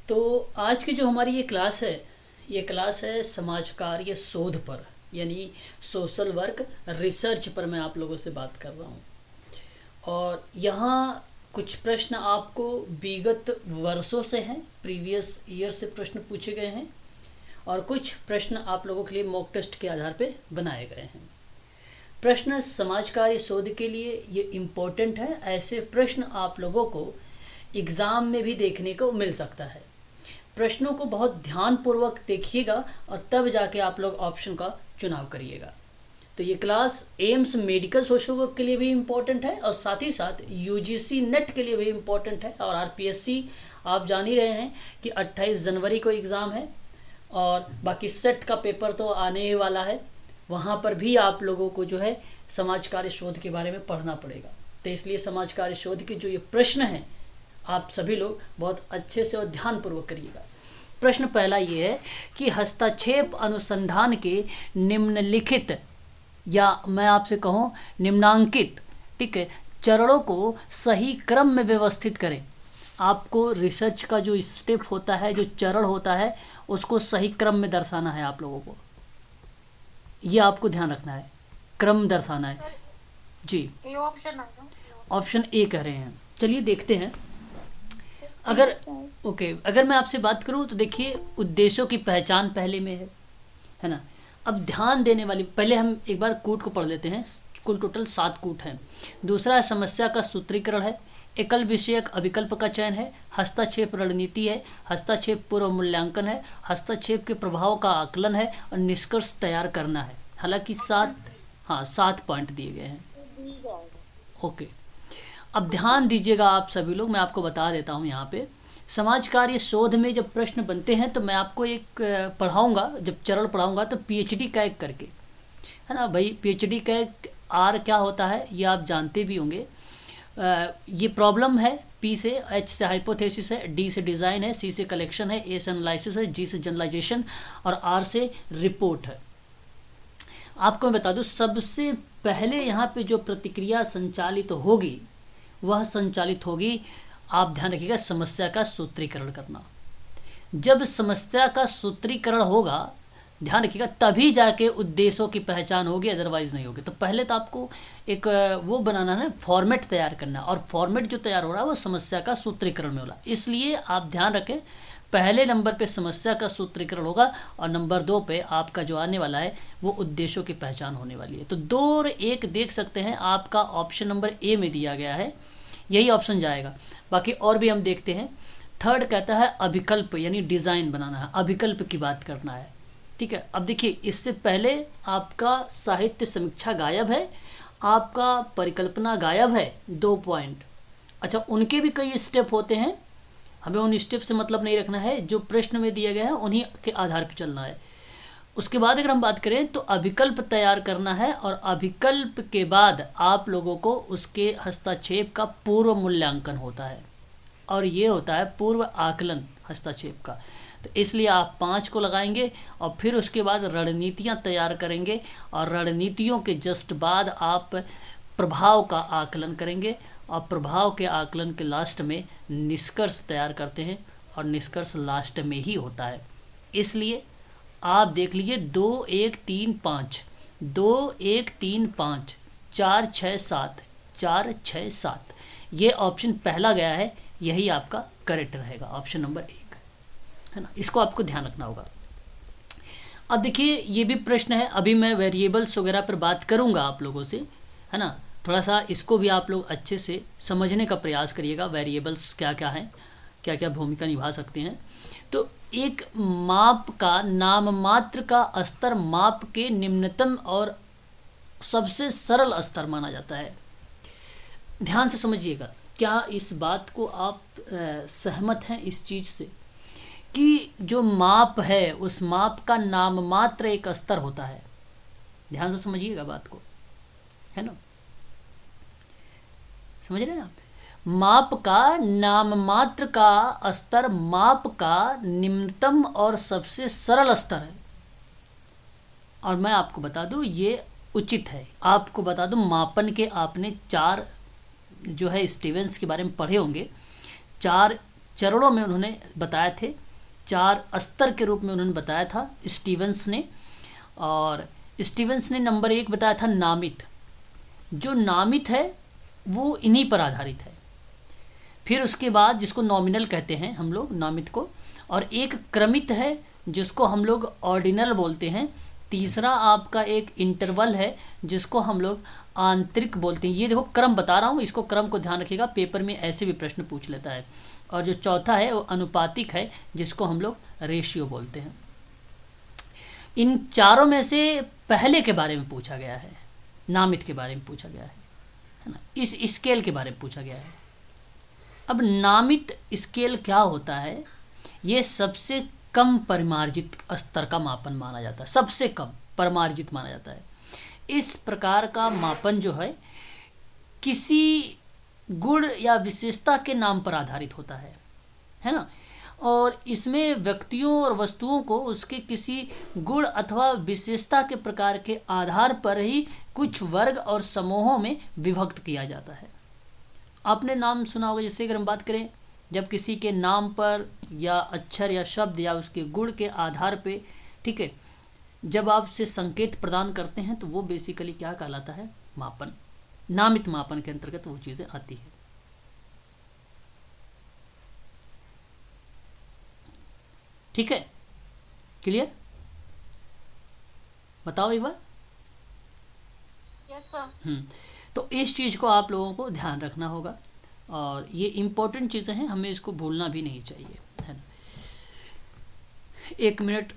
तो आज की जो हमारी ये क्लास है समाज कार्य शोध पर, यानी सोशल वर्क रिसर्च पर मैं आप लोगों से बात कर रहा हूँ। और यहाँ कुछ प्रश्न आपको विगत वर्षों से हैं, प्रीवियस ईयर से प्रश्न पूछे गए हैं और कुछ प्रश्न आप लोगों के लिए मॉक टेस्ट के आधार पे बनाए गए हैं। प्रश्न समाज कार्य शोध के लिए ये इम्पोर्टेंट है। ऐसे प्रश्न आप लोगों को एग्ज़ाम में भी देखने को मिल सकता है। प्रश्नों को बहुत ध्यानपूर्वक देखिएगा और तब जाके आप लोग ऑप्शन का चुनाव करिएगा। तो ये class AIIMS medical social work के लिए भी इम्पोर्टेंट है और साथ ही साथ यूजीसी नेट के लिए भी इम्पोर्टेंट है। और आरपीएससी आप जान ही रहे हैं कि 28 जनवरी को एग्ज़ाम है और बाकी सेट का पेपर तो आने ही वाला है। वहाँ पर भी आप लोगों को जो है समाज कार्य शोध के बारे में पढ़ना पड़ेगा। तो इसलिए समाज कार्य शोध के जो ये प्रश्न हैं आप सभी लोग बहुत अच्छे से और ध्यानपूर्वक करिएगा। प्रश्न पहला ये है कि हस्तक्षेप अनुसंधान के निम्नलिखित, या मैं आपसे कहूँ निम्नांकित, ठीक है, चरणों को सही क्रम में व्यवस्थित करें। आपको रिसर्च का जो स्टेप होता है, जो चरण होता है, उसको सही क्रम में दर्शाना है। आप लोगों को ये आपको ध्यान रखना है, क्रम दर्शाना है जी। ये ऑप्शन है ना? ऑप्शन ए कह रहे हैं। चलिए देखते हैं। अगर अगर मैं आपसे बात करूं तो देखिए, उद्देश्यों की पहचान पहले में है ना। अब ध्यान देने वाली, पहले हम एक बार कूट को पढ़ लेते हैं। कुल टोटल 7 कूट हैं। दूसरा समस्या का सूत्रीकरण है, एकल विषयक अविकल्प का चयन है, हस्तक्षेप रणनीति है, हस्तक्षेप पूर्व मूल्यांकन है, हस्तक्षेप के प्रभाव का आकलन है और निष्कर्ष तैयार करना है। हालांकि 7 पॉइंट दिए गए हैं। ओके, अब ध्यान दीजिएगा आप सभी लोग, मैं आपको बता देता हूँ। यहाँ पे समाज कार्य शोध में जब प्रश्न बनते हैं तो मैं आपको एक पढ़ाऊँगा, जब चरण पढ़ाऊँगा तो पीएचडी कैग करके, है ना भाई। पीएचडी कैग आर क्या होता है ये आप जानते भी होंगे। ये प्रॉब्लम है, पी से, एच से हाइपोथेसिस है, डी से डिज़ाइन है, सी से कलेक्शन है, ए से एनालिसिस है, जी से जनरलाइजेशन और आर से रिपोर्ट है। आपको मैं बता दूं, सबसे पहले यहाँ पे जो प्रतिक्रिया संचालित होगी वह संचालित होगी, आप ध्यान रखिएगा, समस्या का सूत्रीकरण करना। जब समस्या का सूत्रीकरण होगा, ध्यान रखिएगा, तभी जाके उद्देश्यों की पहचान होगी, अदरवाइज नहीं होगी। तो पहले तो आपको एक वो बनाना है, फॉर्मेट तैयार करना, और फॉर्मेट जो तैयार हो रहा है वो समस्या का सूत्रीकरण में होगा। इसलिए आप ध्यान रखें, पहले नंबर पे समस्या का सूत्रीकरण होगा और नंबर 2 पे आपका जो आने वाला है वो उद्देश्यों की पहचान होने वाली है। तो 2 और 1 देख सकते हैं, आपका ऑप्शन नंबर ए में दिया गया है, यही ऑप्शन जाएगा। बाकी और भी हम देखते हैं। थर्ड कहता है अभिकल्प, यानी डिज़ाइन बनाना है, अभिकल्प की बात करना है, ठीक है। अब देखिए, इससे पहले आपका साहित्य समीक्षा गायब है, आपका परिकल्पना गायब है, 2 पॉइंट। अच्छा, उनके भी कई स्टेप होते हैं, हमें उन स्टेप से मतलब नहीं रखना है, जो प्रश्न में दिया गया है उन्हीं के आधार पर चलना है। उसके बाद अगर हम बात करें तो अभिकल्प तैयार करना है, और अभिकल्प के बाद आप लोगों को उसके हस्तक्षेप का पूर्व मूल्यांकन होता है, और ये होता है पूर्व आकलन हस्तक्षेप का। तो इसलिए आप 5 को लगाएंगे और फिर उसके बाद रणनीतियाँ तैयार करेंगे, और रणनीतियों के जस्ट बाद आप प्रभाव का आकलन करेंगे, और प्रभाव के आकलन के लास्ट में निष्कर्ष तैयार करते हैं, और निष्कर्ष लास्ट में ही होता है। इसलिए आप देख लीजिए, 2 1 3 5, 2 1 3 5, 4 6 7, 4 6 7, ये ऑप्शन पहला गया है, यही आपका करेक्ट रहेगा, ऑप्शन नंबर 1, है ना। इसको आपको ध्यान रखना होगा। अब देखिए, ये भी प्रश्न है, अभी मैं वेरिएबल्स वगैरह पर बात करूँगा आप लोगों से, है ना। थोड़ा सा इसको भी आप लोग अच्छे से समझने का प्रयास करिएगा, वेरिएबल्स क्या क्या हैं, क्या क्या भूमिका निभा सकते हैं। तो एक माप का नाम मात्र का स्तर माप के निम्नतम और सबसे सरल स्तर माना जाता है। ध्यान से समझिएगा, क्या इस बात को आप सहमत हैं इस चीज़ से कि जो माप है उस माप का नाम मात्र एक स्तर होता है। ध्यान से समझिएगा बात को, है ना, समझ रहे हैं आप। माप का नाम मात्र का स्तर माप का निम्नतम और सबसे सरल स्तर है। और मैं आपको बता दूं, ये उचित है। आपको बता दूं, मापन के आपने 4 जो है स्टीवेंस के बारे में पढ़े होंगे, 4 चरणों में उन्होंने बताए थे, 4 स्तर के रूप में उन्होंने बताया था स्टीवेंस ने। और स्टीवेंस ने नंबर 1 बताया था नामित। जो नामित है वो इन्हीं पर आधारित है। फिर उसके बाद जिसको नॉमिनल कहते हैं हम लोग, नामित को, और एक क्रमित है जिसको हम लोग ऑर्डिनल बोलते हैं। तीसरा आपका एक इंटरवल है जिसको हम लोग आंतरिक बोलते हैं। ये देखो क्रम बता रहा हूँ, इसको क्रम को ध्यान रखिएगा, पेपर में ऐसे भी प्रश्न पूछ लेता है। और जो चौथा है वो अनुपातिक है जिसको हम लोग रेशियो बोलते हैं। इन चारों में से पहले के बारे में पूछा गया है, नामित के बारे में पूछा गया है ना, इस स्केल के बारे में पूछा गया है। अब नामित स्केल क्या होता है? ये सबसे कम परिमार्जित स्तर का मापन माना जाता है, सबसे कम परिमार्जित माना जाता है। इस प्रकार का मापन जो है किसी गुण या विशेषता के नाम पर आधारित होता है ना, और इसमें व्यक्तियों और वस्तुओं को उसके किसी गुण अथवा विशेषता के प्रकार के आधार पर ही कुछ वर्ग और समूहों में विभक्त किया जाता है। आपने नाम सुना होगा, जैसे अगर हम बात करें, जब किसी के नाम पर या अक्षर या शब्द या उसके गुण के आधार पे, ठीक है, जब आप उसे संकेत प्रदान करते हैं तो वो बेसिकली क्या कहलाता है? मापन। नामित मापन के अंतर्गत वो चीज़ें आती है। ठीक है, क्लियर? बताओ एक बार। Yes sir. तो इस चीज़ को आप लोगों को ध्यान रखना होगा, और ये इम्पोर्टेंट चीज़ें हैं, हमें इसको भूलना भी नहीं चाहिए, है ना। 1 मिनट,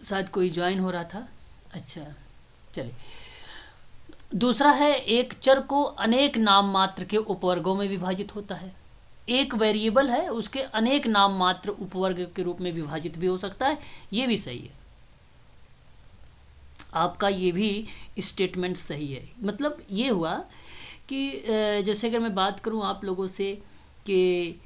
शायद कोई ज्वाइन हो रहा था। अच्छा, चलिए। दूसरा है, एक चर को अनेक नाम मात्र के उपवर्गों में विभाजित होता है। एक वेरिएबल है, उसके अनेक नाम मात्र उपवर्ग के रूप में विभाजित भी हो सकता है, ये भी सही है। आपका ये भी स्टेटमेंट सही है। मतलब ये हुआ कि जैसे अगर मैं बात करूं आप लोगों से कि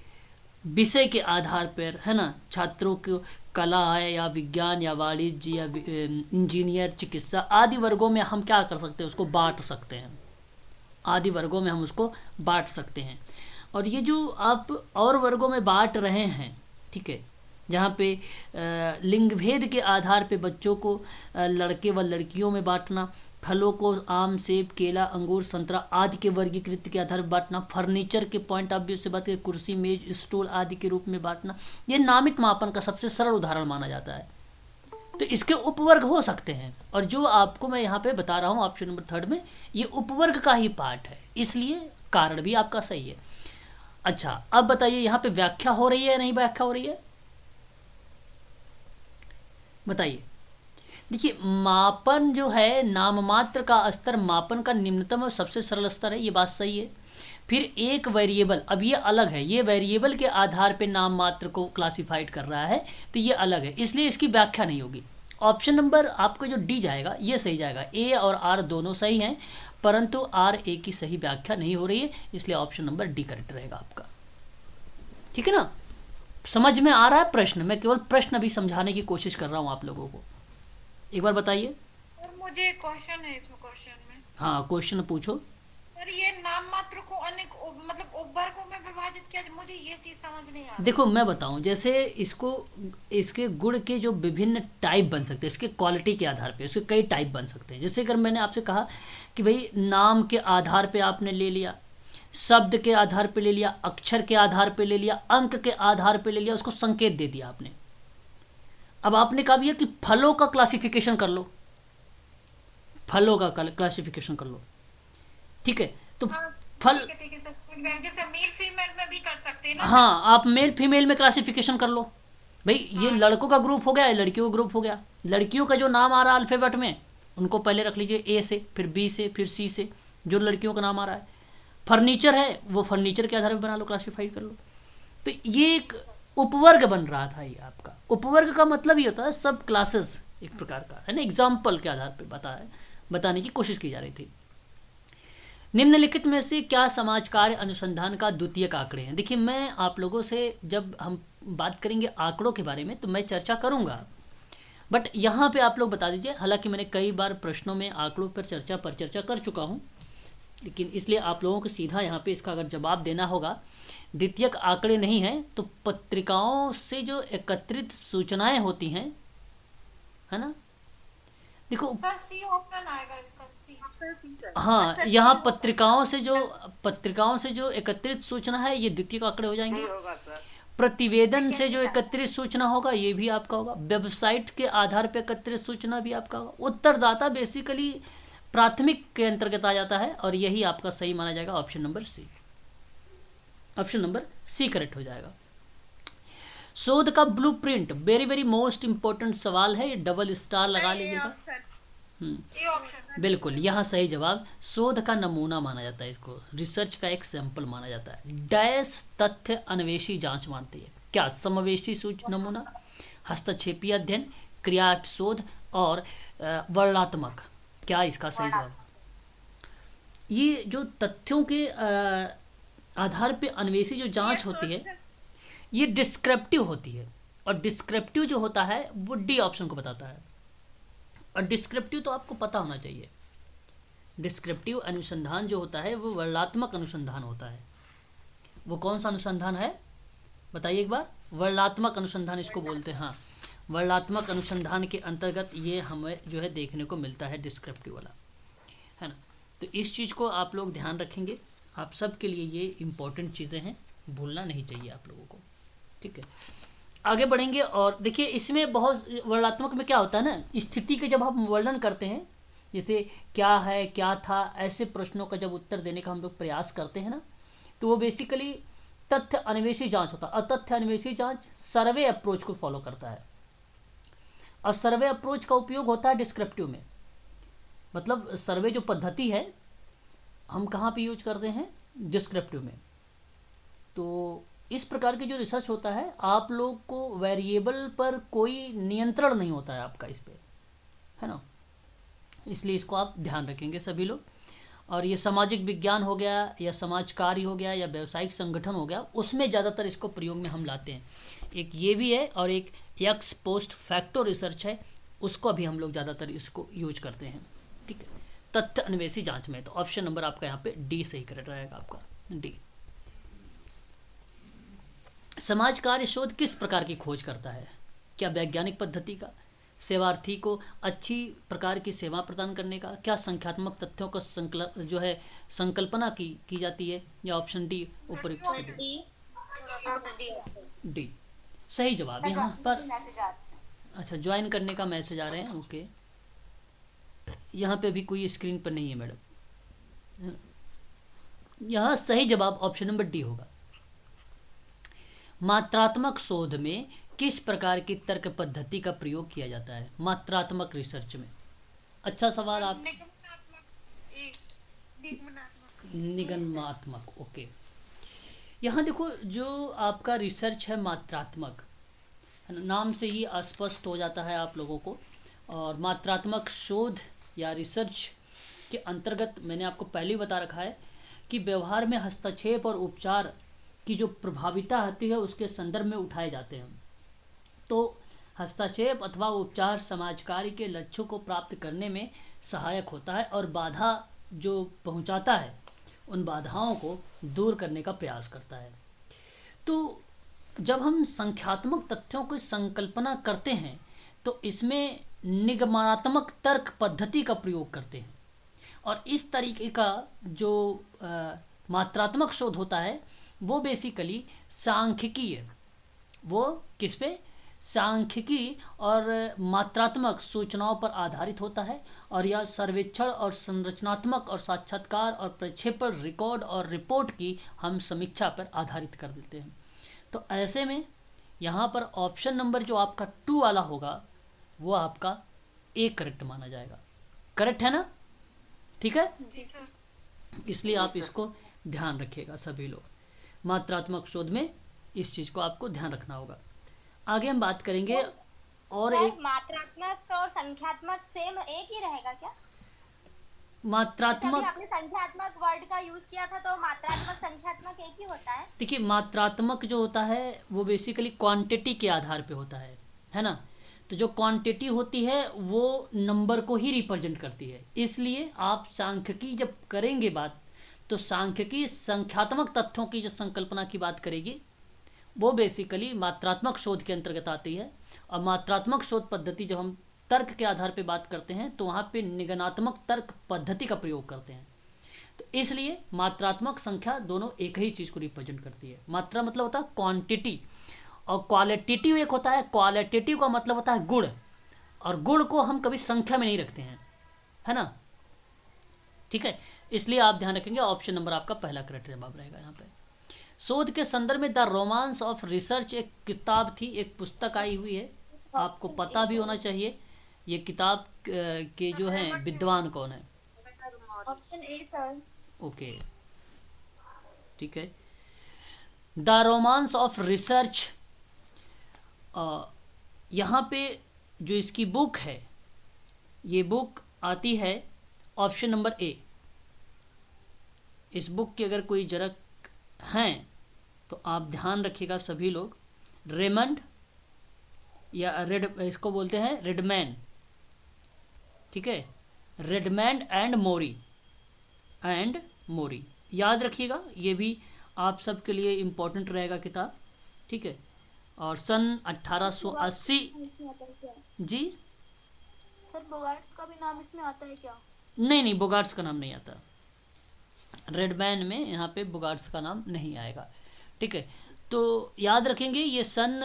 विषय के आधार पर, है ना, छात्रों को कला है या विज्ञान या वाणिज्य या इंजीनियर, चिकित्सा आदि वर्गों में हम क्या कर सकते हैं? उसको बांट सकते हैं, आदि वर्गों में हम उसको बांट सकते हैं। और ये जो आप और वर्गों में बांट रहे हैं, ठीक है, जहाँ पे लिंग भेद के आधार पे बच्चों को लड़के व लड़कियों में बांटना, फलों को आम, सेब, केला, अंगूर, संतरा आदि के वर्गीकृत के आधार पर बांटना, फर्नीचर के पॉइंट ऑफ व्यू से बात करें, कुर्सी, मेज, स्टूल आदि के रूप में बांटना, ये नामित मापन का सबसे सरल उदाहरण माना जाता है। तो इसके उपवर्ग हो सकते हैं, और जो आपको मैं यहाँ पे बता रहा हूँ ऑप्शन नंबर 3 में, ये उपवर्ग का ही पार्ट है, इसलिए कारण भी आपका सही है। अच्छा, अब बताइए यहाँ पे व्याख्या हो रही है या नहीं व्याख्या हो रही है? बताइए। देखिए, मापन जो है, नाम मात्र का स्तर मापन का निम्नतम और सबसे सरल स्तर है, ये बात सही है। फिर एक वेरिएबल, अब ये अलग है, ये वेरिएबल के आधार पे नाम मात्र को क्लासिफाइड कर रहा है, तो ये अलग है, इसलिए इसकी व्याख्या नहीं होगी। ऑप्शन नंबर आपको जो डी जाएगा ये सही जाएगा। ए और आर दोनों सही हैं, परंतु आर ए की सही व्याख्या नहीं हो रही है, इसलिए ऑप्शन नंबर डी करेक्ट रहेगा आपका। ठीक है ना? समझ में आ रहा है प्रश्न? मैं केवल प्रश्न अभी समझाने की कोशिश कर रहा हूँ आप लोगों को। एक बार बताइए। और मुझे एक क्वेश्चन है इसमें, क्वेश्चन में हाँ, क्वेश्चन पूछो। सर, ये नाम मात्र को अनेक मतलब उपवर्गों में विभाजित किया, मुझे ये चीज समझ नहीं आ रही। देखो मैं बताऊं, जैसे इसको, इसके गुण के जो विभिन्न टाइप बन सकते हैं, इसके क्वालिटी के आधार पे इसके कई टाइप बन सकते हैं। जैसे अगर मैंने आपसे कहा कि भाई नाम के आधार पे आपने ले लिया, शब्द के आधार पे ले लिया, अक्षर के आधार पे ले लिया, अंक के आधार पे ले लिया, उसको संकेत दे दिया आपने। अब आपने कहा भैया कि फलों का क्लासिफिकेशन कर लो, फलों का क्लासिफिकेशन कर लो, ठीक है, तो हाँ, फल, ठीक है सर, जैसे मेल फीमेल में भी कर सकते हैं ना सर? हाँ, आप मेल फीमेल में क्लासिफिकेशन कर लो। भाई ये हाँ लड़कों का ग्रुप हो गया, लड़कियों का ग्रुप हो गया। लड़कियों का जो नाम आ रहा है अल्फाबेट में, उनको पहले रख लीजिए ए से, फिर बी से, फिर सी से, जो लड़कियों का नाम आ रहा है। फर्नीचर है, वो फर्नीचर के आधार पर बना लो, क्लासिफाइड कर लो। तो ये एक उपवर्ग बन रहा था। ये आपका उपवर्ग का मतलब ये होता है सब क्लासेस, एक प्रकार का है ना, एग्जाम्पल के आधार पर बताने की कोशिश की जा रही थी। निम्नलिखित में से क्या समाज कार्य अनुसंधान का द्वितीयक आंकड़े हैं? देखिए, मैं आप लोगों से जब हम बात करेंगे आंकड़ों के बारे में तो मैं चर्चा करूंगा, बट यहाँ पे आप लोग बता दीजिए। हालांकि मैंने कई बार प्रश्नों में आंकड़ों पर चर्चा कर चुका हूँ, लेकिन इसलिए आप लोगों को सीधा यहाँ पे इसका अगर जवाब देना होगा, द्वितीयक आंकड़े नहीं हैं तो पत्रिकाओं से जो एकत्रित सूचनाएं होती हैं, है ना। देखो, सर सी ऑप्शन आएगा इसका, सी ऑप्शन सी सर। हाँ, सर यहाँ सी पत्रिकाओं से जो एकत्रित सूचना है ये द्वितीयक आंकड़े हो जाएंगे। होगा सर। प्रतिवेदन से जो एकत्रित सूचना होगा ये भी आपका होगा। वेबसाइट के आधार पर एकत्रित सूचना भी आपका होगा। उत्तरदाता बेसिकली प्राथमिक के अंतर्गत आ जाता है और यही आपका सही माना जाएगा, option number C. Option number C correct हो जाएगा। शोध का blueprint, very very most important सवाल है, ये डबल स्टार लगा लीजिएगा। ये ऑप्शन बिल्कुल, यहाँ सही जवाब। शोध का नमूना माना जाता है इसको, रिसर्च का एक सैंपल माना जाता है। डैश तथ्य अन्वेषी जांच मानती है, क्या समावेशी सूच नमूना, हस्तक्षेपी अध्ययन, क्रियात्मक शोध और वर्णनात्मक, क्या इसका सही जवाब। ये जो तथ्यों के आधार पे अन्वेषी जो जांच होती है ये डिस्क्रिप्टिव होती है, और डिस्क्रिप्टिव जो होता है वो डी ऑप्शन को बताता है। और डिस्क्रिप्टिव तो आपको पता होना चाहिए, डिस्क्रिप्टिव अनुसंधान जो होता है वो वर्णनात्मक अनुसंधान होता है। वो कौन सा अनुसंधान है बताइए एक बार। वर्णनात्मक अनुसंधान इसको बोलते हैं। हाँ, वर्णनात्मक अनुसंधान के अंतर्गत ये हमें जो है देखने को मिलता है डिस्क्रिप्टिव वाला, है ना। तो इस चीज़ को आप लोग ध्यान रखेंगे, आप सब के लिए ये इम्पोर्टेंट चीज़ें हैं, भूलना नहीं चाहिए आप लोगों को, ठीक है। आगे बढ़ेंगे और देखिए इसमें बहुत वर्णनात्मक में क्या होता है ना, स्थिति के जब हम वर्णन करते हैं, जैसे क्या है, क्या था, ऐसे प्रश्नों का जब उत्तर देने का हम लोग प्रयास करते हैं ना, तो वो बेसिकली तथ्य अन्वेषी जांच होता है। और तथ्य अन्वेषी जांच सर्वे अप्रोच को फॉलो करता है, और सर्वे अप्रोच का उपयोग होता है डिस्क्रिप्टिव में। मतलब सर्वे जो पद्धति है हम कहाँ पे यूज करते हैं, डिस्क्रिप्टिव में। तो इस प्रकार की जो रिसर्च होता है, आप लोग को वेरिएबल पर कोई नियंत्रण नहीं होता है आपका इस पे, है ना। इसलिए इसको आप ध्यान रखेंगे सभी लोग। और ये सामाजिक विज्ञान हो गया या समाज कार्य हो गया या व्यावसायिक संगठन हो गया, उसमें ज़्यादातर इसको प्रयोग में हम लाते हैं। एक ये भी है और एक एक्स पोस्ट फैक्टो रिसर्च है, उसको अभी हम लोग ज़्यादातर इसको यूज करते हैं, ठीक है, तथ्य अन्वेषी जांच में। तो ऑप्शन नंबर आपका यहाँ पे डी सही करेक्ट रहेगा आपका, डी। समाज कार्य शोध किस प्रकार की खोज करता है, क्या वैज्ञानिक पद्धति का, सेवार्थी को अच्छी प्रकार की सेवा प्रदान करने का, क्या संख्यात्मक तथ्यों का जो है संकल्पना की जाती है, या ऑप्शन डी उपयुक्त डी सही जवाब। यहाँ पर अच्छा ज्वाइन करने का मैसेज आ रहे हैं, ओके। यहाँ पे भी कोई स्क्रीन पर नहीं है मैडम। यहाँ सही जवाब ऑप्शन नंबर डी होगा। मात्रात्मक शोध में किस प्रकार की तर्क पद्धति का प्रयोग किया जाता है मात्रात्मक रिसर्च में। अच्छा सवाल आप निगमनात्मक, ओके। यहाँ देखो जो आपका रिसर्च है मात्रात्मक, है ना, नाम से ही स्पष्ट हो जाता है आप लोगों को। और मात्रात्मक शोध या रिसर्च के अंतर्गत मैंने आपको पहले ही बता रखा है कि व्यवहार में हस्तक्षेप और उपचार की जो प्रभाविता आती है उसके संदर्भ में उठाए जाते हैं। तो हस्तक्षेप अथवा उपचार समाज कार्य के लक्ष्यों को प्राप्त करने में सहायक होता है और बाधा जो पहुंचाता है उन बाधाओं को दूर करने का प्रयास करता है। तो जब हम संख्यात्मक तथ्यों की संकल्पना करते हैं तो इसमें निगमनात्मक तर्क पद्धति का प्रयोग करते हैं। और इस तरीके का जो मात्रात्मक शोध होता है वो बेसिकली सांख्यिकी है। वो किस पे, सांख्यिकी और मात्रात्मक सूचनाओं पर आधारित होता है। और यह सर्वेक्षण और संरचनात्मक और साक्षात्कार और प्रक्षेपण रिकॉर्ड और रिपोर्ट की हम समीक्षा पर आधारित कर देते हैं। तो ऐसे में यहाँ पर ऑप्शन नंबर जो आपका 2 वाला होगा वो आपका ए करेक्ट माना जाएगा। करेक्ट है ना, ठीक है। इसलिए आप इसको ध्यान रखिएगा सभी लोग, मात्रात्मक शोध में इस चीज़ को आपको ध्यान रखना होगा। आगे हम बात करेंगे और एक मात्रात्मक और संख्यात्मक सेम एक ही रहेगा क्या? मात्रात्मक, आपने संख्यात्मक वर्ड का यूज किया था तो मात्रात्मक संख्यात्मक एक ही होता है। देखिए मात्रात्मक जो होता है वो बेसिकली क्वांटिटी के आधार पे होता है ना। तो जो क्वांटिटी होती है वो नंबर को ही रिप्रेजेंट करती है। इसलिए आप सांख्यिकी जब करेंगे बात, तो सांख्यिकी संख्यात्मक तथ्यों की जो संकल्पना की बात करेगी, वो बेसिकली मात्रात्मक शोध के अंतर्गत आती है। और मात्रात्मक शोध पद्धति जब हम तर्क के आधार पर बात करते हैं तो वहाँ पे निगमनात्मक तर्क पद्धति का प्रयोग करते हैं। तो इसलिए मात्रात्मक संख्या दोनों एक ही चीज़ को रिप्रेजेंट करती है। मात्रा मतलब होता है क्वांटिटी, और क्वालिटेटिव एक होता है, क्वालिटेटिव का मतलब होता है गुण, और गुण को हम कभी संख्या में नहीं रखते हैं, है ना। ठीक है, इसलिए आप ध्यान रखेंगे ऑप्शन नंबर आपका पहला करेक्ट जवाब रहेगा यहाँ पे। शोध के संदर्भ में द रोमांस ऑफ रिसर्च एक किताब थी, एक पुस्तक आई हुई है, आपको पता भी होना चाहिए ये किताब के जो हैं विद्वान कौन है। Option A sir. ओके, ठीक है। द रोमांस ऑफ रिसर्च, यहाँ पे जो इसकी बुक है, ये बुक आती है ऑप्शन नंबर ए। इस बुक की अगर कोई जरक हैं तो आप ध्यान रखिएगा सभी लोग, रेमंड या रेड, इसको बोलते हैं रेडमैन, ठीक है, रेडमैन एंड मोरी, याद रखिएगा, ये भी आप सबके लिए इम्पोर्टेंट रहेगा किताब, ठीक है। और सन 1880 जी। सर बोगार्ट्स का भी नाम इसमें आता है क्या? नहीं, बोगार्ट्स का नाम नहीं आता, रेडमैन में यहाँ पे बोगार्ट्स का नाम नहीं आएगा, ठीक है। तो याद रखेंगे ये सन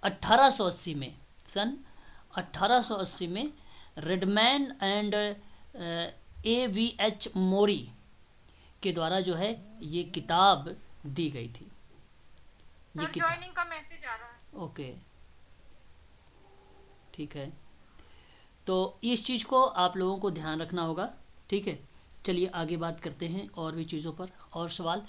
1880 में, सन 1880 में रेडमैन एंड AVH मोरी के द्वारा जो है ये किताब दी गई थी। ये सर ज्वाइनिंग का मैसेज आ रहा है। ओके, ठीक है, तो इस चीज़ को आप लोगों को ध्यान रखना होगा, ठीक है। चलिए आगे बात करते हैं और भी चीज़ों पर और सवाल।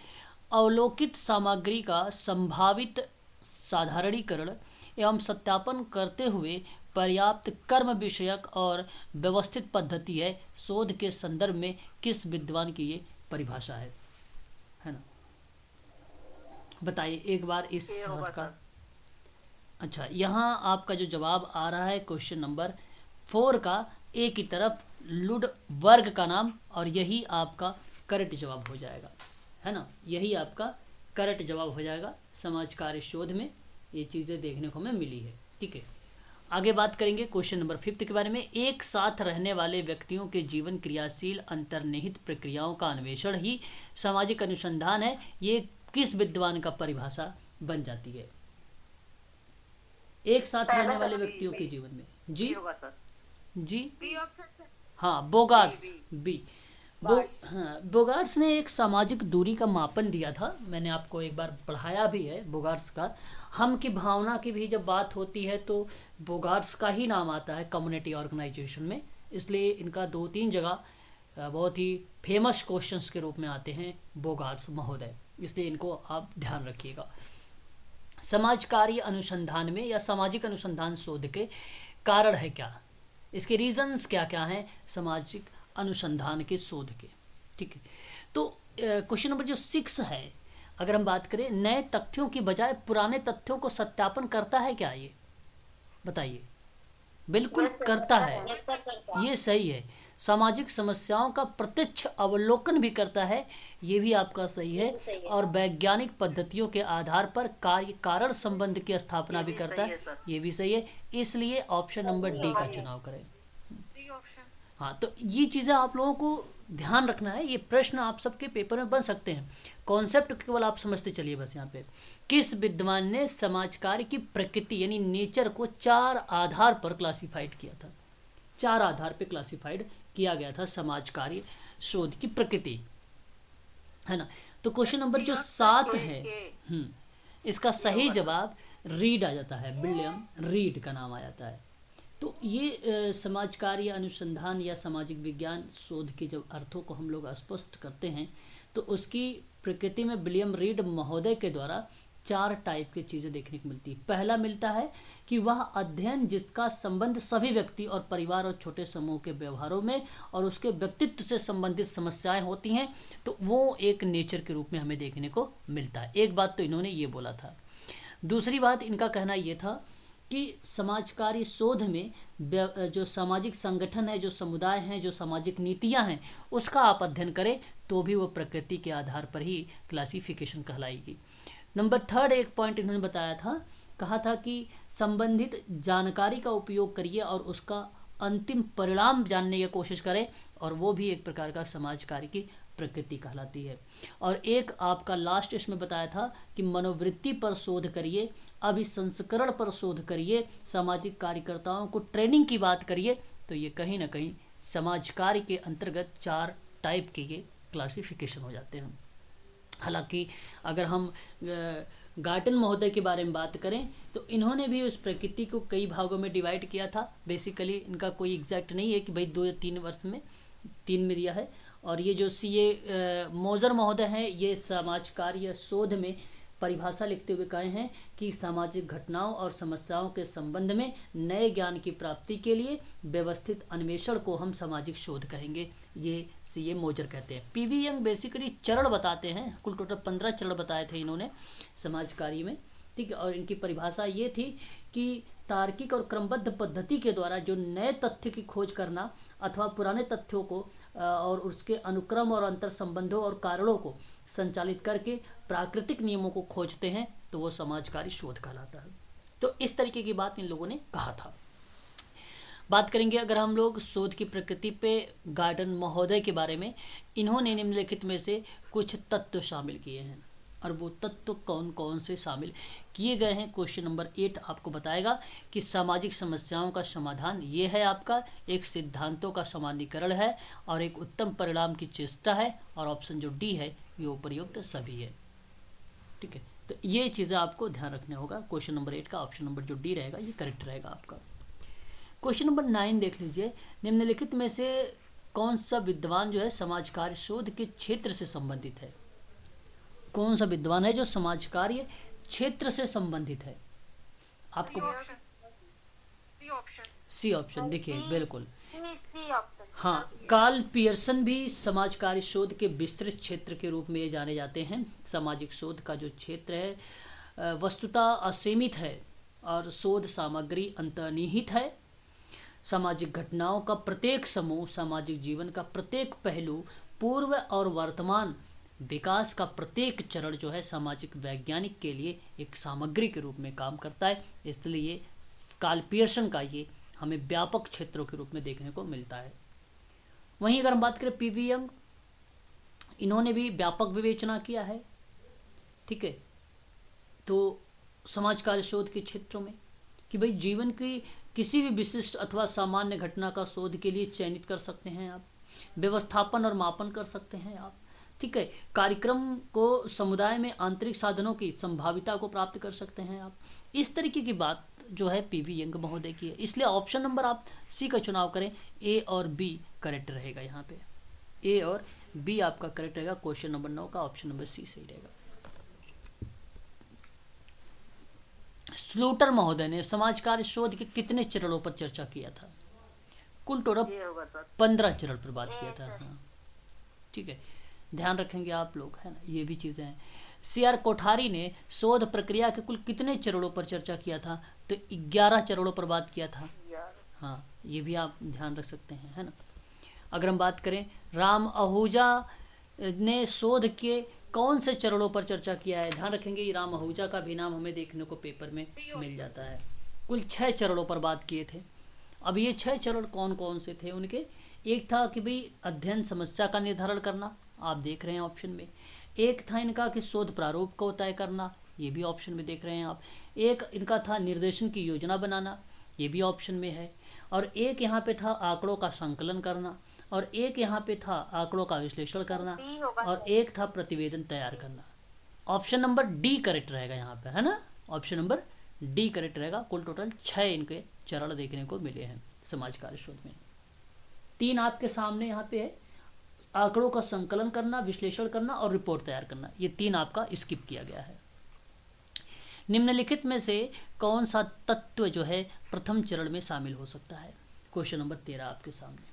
अवलोकित सामग्री का संभावित साधारणीकरण एवं सत्यापन करते हुए पर्याप्त कर्म विषयक और व्यवस्थित पद्धति है, शोध के संदर्भ में किस विद्वान की ये परिभाषा है ना। बताइए एक बार इस शब्द का। अच्छा, यहाँ आपका जो जवाब आ रहा है क्वेश्चन नंबर 4 का, ए की तरफ लुडवर्ग का नाम, और यही आपका करेक्ट जवाब हो जाएगा, है ना, यही आपका करेक्ट जवाब हो जाएगा। समाज कार्य शोध में ये चीज़ें देखने को हमें मिली है, ठीक है। आगे बात करेंगे क्वेश्चन नंबर 5 के बारे में। एक साथ रहने वाले व्यक्तियों के जीवन क्रियाशील अंतर्निहित प्रक्रियाओं का अन्वेषण ही सामाजिक अनुसंधान है, ये किस विद्वान का परिभाषा बन जाती है। एक साथ रहने वाले व्यक्तियों के जीवन में, जी जी, बी ऑप्शन। हाँ, बोगार्ट्स, बी। हाँ, बोगार्ट्स ने एक सामाजिक दूरी का मापन दिया था, मैंने आपको एक बार पढ़ाया भी है बोगार्ट्स का। हम की भावना की भी जब बात होती है तो बोगार्ट्स का ही नाम आता है कम्युनिटी ऑर्गेनाइजेशन में, इसलिए इनका 2-3 जगह बहुत ही फेमस क्वेश्चंस के रूप में आते हैं बोगार्ट्स महोदय, इसलिए इनको आप ध्यान रखिएगा। समाज कार्य अनुसंधान में या सामाजिक अनुसंधान शोध के कारण है क्या, इसके रीजंस क्या क्या हैं सामाजिक अनुसंधान के शोध के, ठीक है। तो क्वेश्चन नंबर जो 6 है, अगर हम बात करें, नए तथ्यों की बजाय पुराने तथ्यों को सत्यापन करता है क्या, ये बताइए। बिल्कुल करता है, ये सही है। सामाजिक समस्याओं का प्रत्यक्ष अवलोकन भी करता है, ये भी आपका सही है। और वैज्ञानिक पद्धतियों के आधार पर कार्य कारण संबंध की स्थापना भी करता है, ये भी सही है। इसलिए ऑप्शन नंबर डी का चुनाव करें। D option. हाँ, तो ये चीज़ें आप लोगों को ध्यान रखना है, ये प्रश्न आप सबके पेपर में बन सकते हैं। कॉन्सेप्ट केवल आप समझते चलिए बस। यहाँ पे किस विद्वान ने समाज कार्य की प्रकृति यानी नेचर को 4 आधार पर क्लासिफाइड किया था, 4 आधार पे क्लासिफाइड किया गया था समाज कार्य शोध की प्रकृति, है ना। तो क्वेश्चन नंबर जो 7 है, इसका सही जवाब रीड आ जाता है, विलियम रीड का नाम आ जाता है। तो ये समाज कार्य अनुसंधान या सामाजिक विज्ञान शोध के जब अर्थों को हम लोग स्पष्ट करते हैं तो उसकी प्रकृति में विलियम रीड महोदय के द्वारा 4 टाइप की चीज़ें देखने को मिलती है। पहला मिलता है कि वह अध्ययन जिसका संबंध सभी व्यक्ति और परिवार और छोटे समूह के व्यवहारों में और उसके व्यक्तित्व से संबंधित समस्याएं होती हैं, तो वो एक नेचर के रूप में हमें देखने को मिलता है। एक बात तो इन्होंने ये बोला था। दूसरी बात इनका कहना ये था कि समाज कार्य शोध में जो सामाजिक संगठन है, जो समुदाय हैं, जो सामाजिक नीतियां हैं, उसका आप अध्ययन करें तो भी वो प्रकृति के आधार पर ही क्लासिफिकेशन कहलाएगी। नंबर थर्ड एक पॉइंट इन्होंने बताया था, कहा था कि संबंधित जानकारी का उपयोग करिए और उसका अंतिम परिणाम जानने की कोशिश करें, और वो भी एक प्रकार का समाज कार्य की प्रकृति कहलाती है। और एक आपका लास्ट इसमें बताया था कि मनोवृत्ति पर शोध करिए, अभिसंस्करण पर शोध करिए, सामाजिक कार्यकर्ताओं को ट्रेनिंग की बात करिए। तो ये कहीं ना कहीं समाज कार्य के अंतर्गत 4 टाइप के ये क्लासिफिकेशन हो जाते हैं। हालांकि अगर हम गार्टन महोदय के बारे में बात करें तो इन्होंने भी उस प्रकृति को कई भागों में डिवाइड किया था। बेसिकली इनका कोई एग्जैक्ट नहीं है कि भाई 2 या 3 वर्ष में 3 में दिया है। और ये जो सीए मोजर महोदय हैं, ये समाज कार्य शोध में परिभाषा लिखते हुए कहे हैं कि सामाजिक घटनाओं और समस्याओं के संबंध में नए ज्ञान की प्राप्ति के लिए व्यवस्थित अन्वेषण को हम सामाजिक शोध कहेंगे। ये सीए मोजर कहते हैं। पीवी यंग बेसिकली चरण बताते हैं, कुल टोटल 15 चरण बताए थे इन्होंने समाज कार्य में, ठीक है। और इनकी परिभाषा ये थी कि तार्किक और क्रमबद्ध पद्धति के द्वारा जो नए तथ्य की खोज करना अथवा पुराने तथ्यों को और उसके अनुक्रम और अंतर संबंधों और कारणों को संचालित करके प्राकृतिक नियमों को खोजते हैं, तो वो समाजकारी शोध कहलाता है। तो इस तरीके की बात इन लोगों ने कहा था। बात करेंगे अगर हम लोग शोध की प्रकृति पे गार्डन महोदय के बारे में, इन्होंने निम्नलिखित में से कुछ तत्व शामिल किए हैं, और वो तत्व कौन कौन से शामिल किए गए हैं। क्वेश्चन नंबर 8 आपको बताएगा कि सामाजिक समस्याओं का समाधान ये है आपका, एक सिद्धांतों का सामान्यीकरण है और एक उत्तम परिणाम की चेष्टा है, और ऑप्शन जो डी है ये उपयुक्त सभी है, ठीक है। तो ये चीज़ें आपको ध्यान रखना होगा। क्वेश्चन नंबर 8 का ऑप्शन नंबर जो डी रहेगा ये करेक्ट रहेगा आपका। क्वेश्चन नंबर 9 देख लीजिए, निम्नलिखित में से कौन सा विद्वान जो है समाज कार्य शोध के क्षेत्र से संबंधित है। कौन सा विद्वान है जो समाज कार्य क्षेत्र से संबंधित है। आपको सी ऑप्शन देखिए, बिल्कुल हाँ, कार्ल पियर्सन भी समाज कार्य शोध के विस्तृत क्षेत्र के रूप में ये जाने जाते हैं। सामाजिक शोध का जो क्षेत्र है वस्तुतः असीमित है और शोध सामग्री अंतर्निहित है। सामाजिक घटनाओं का प्रत्येक समूह, सामाजिक जीवन का प्रत्येक पहलू, पूर्व और वर्तमान विकास का प्रत्येक चरण जो है सामाजिक वैज्ञानिक के लिए एक सामग्री के रूप में काम करता है। इसलिए कार्ल पियर्सन का ये हमें व्यापक क्षेत्रों के रूप में देखने को मिलता है। वहीं अगर हम बात करें पीवी यंग, इन्होंने भी व्यापक विवेचना किया है, ठीक है। तो समाज कार्य शोध के क्षेत्रों में कि भाई जीवन की किसी भी विशिष्ट अथवा सामान्य घटना का शोध के लिए चयनित कर सकते हैं आप, व्यवस्थापन और मापन कर सकते हैं आप, ठीक है। कार्यक्रम को समुदाय में आंतरिक साधनों की संभाविता को प्राप्त कर सकते हैं आप। इस तरीके की बात जो है पीवी यंग महोदय की है। इसलिए ऑप्शन नंबर आप सी का चुनाव करें, ए और बी करेक्ट रहेगा। यहाँ पे ए और बी आपका करेक्ट रहेगा। क्वेश्चन नंबर 9 का ऑप्शन नंबर सी सही रहेगा। स्लूटर महोदय ने समाज कार्य शोध के कितने चरणों पर चर्चा किया था। कुल टोटल 15 चरण पर बात किया था। हाँ, ठीक है, ध्यान रखेंगे आप लोग, है ना, ये भी चीज़ें हैं। सीआर कोठारी ने शोध प्रक्रिया के कुल कितने चरणों पर चर्चा किया था। तो 11 चरणों पर बात किया था। हाँ, ये भी आप ध्यान रख सकते हैं, है ना। अगर हम बात करें राम आहूजा ने शोध के कौन से चरणों पर चर्चा किया है, ध्यान रखेंगे ये राम आहूजा का भी नाम हमें देखने को पेपर में मिल जाता है। कुल 6 चरणों पर बात किए थे। अब ये 6 चरण कौन कौन से थे उनके, एक था कि भाई अध्ययन समस्या का निर्धारण करना, आप देख रहे हैं ऑप्शन में। एक था इनका कि शोध प्रारूप को तय करना, ये भी ऑप्शन में देख रहे हैं आप। एक इनका था निर्देशन की योजना बनाना, ये भी ऑप्शन में है। और एक यहाँ पे था आंकड़ों का संकलन करना, और एक यहाँ पे था आंकड़ों का विश्लेषण करना, और एक था प्रतिवेदन तैयार करना। ऑप्शन नंबर डी करेक्ट रहेगा यहाँ पे, है ना। ऑप्शन नंबर डी करेक्ट रहेगा। कुल टोटल 6 इनके चरण देखने को मिले हैं समाज कार्य शोध में। 3 आपके सामने यहाँ पे है, आंकड़ों का संकलन करना, विश्लेषण करना और रिपोर्ट तैयार करना। ये 3 आपका स्किप किया गया है। निम्नलिखित में से कौन सा तत्व जो है प्रथम चरण में शामिल हो सकता है। क्वेश्चन नंबर 13 आपके सामने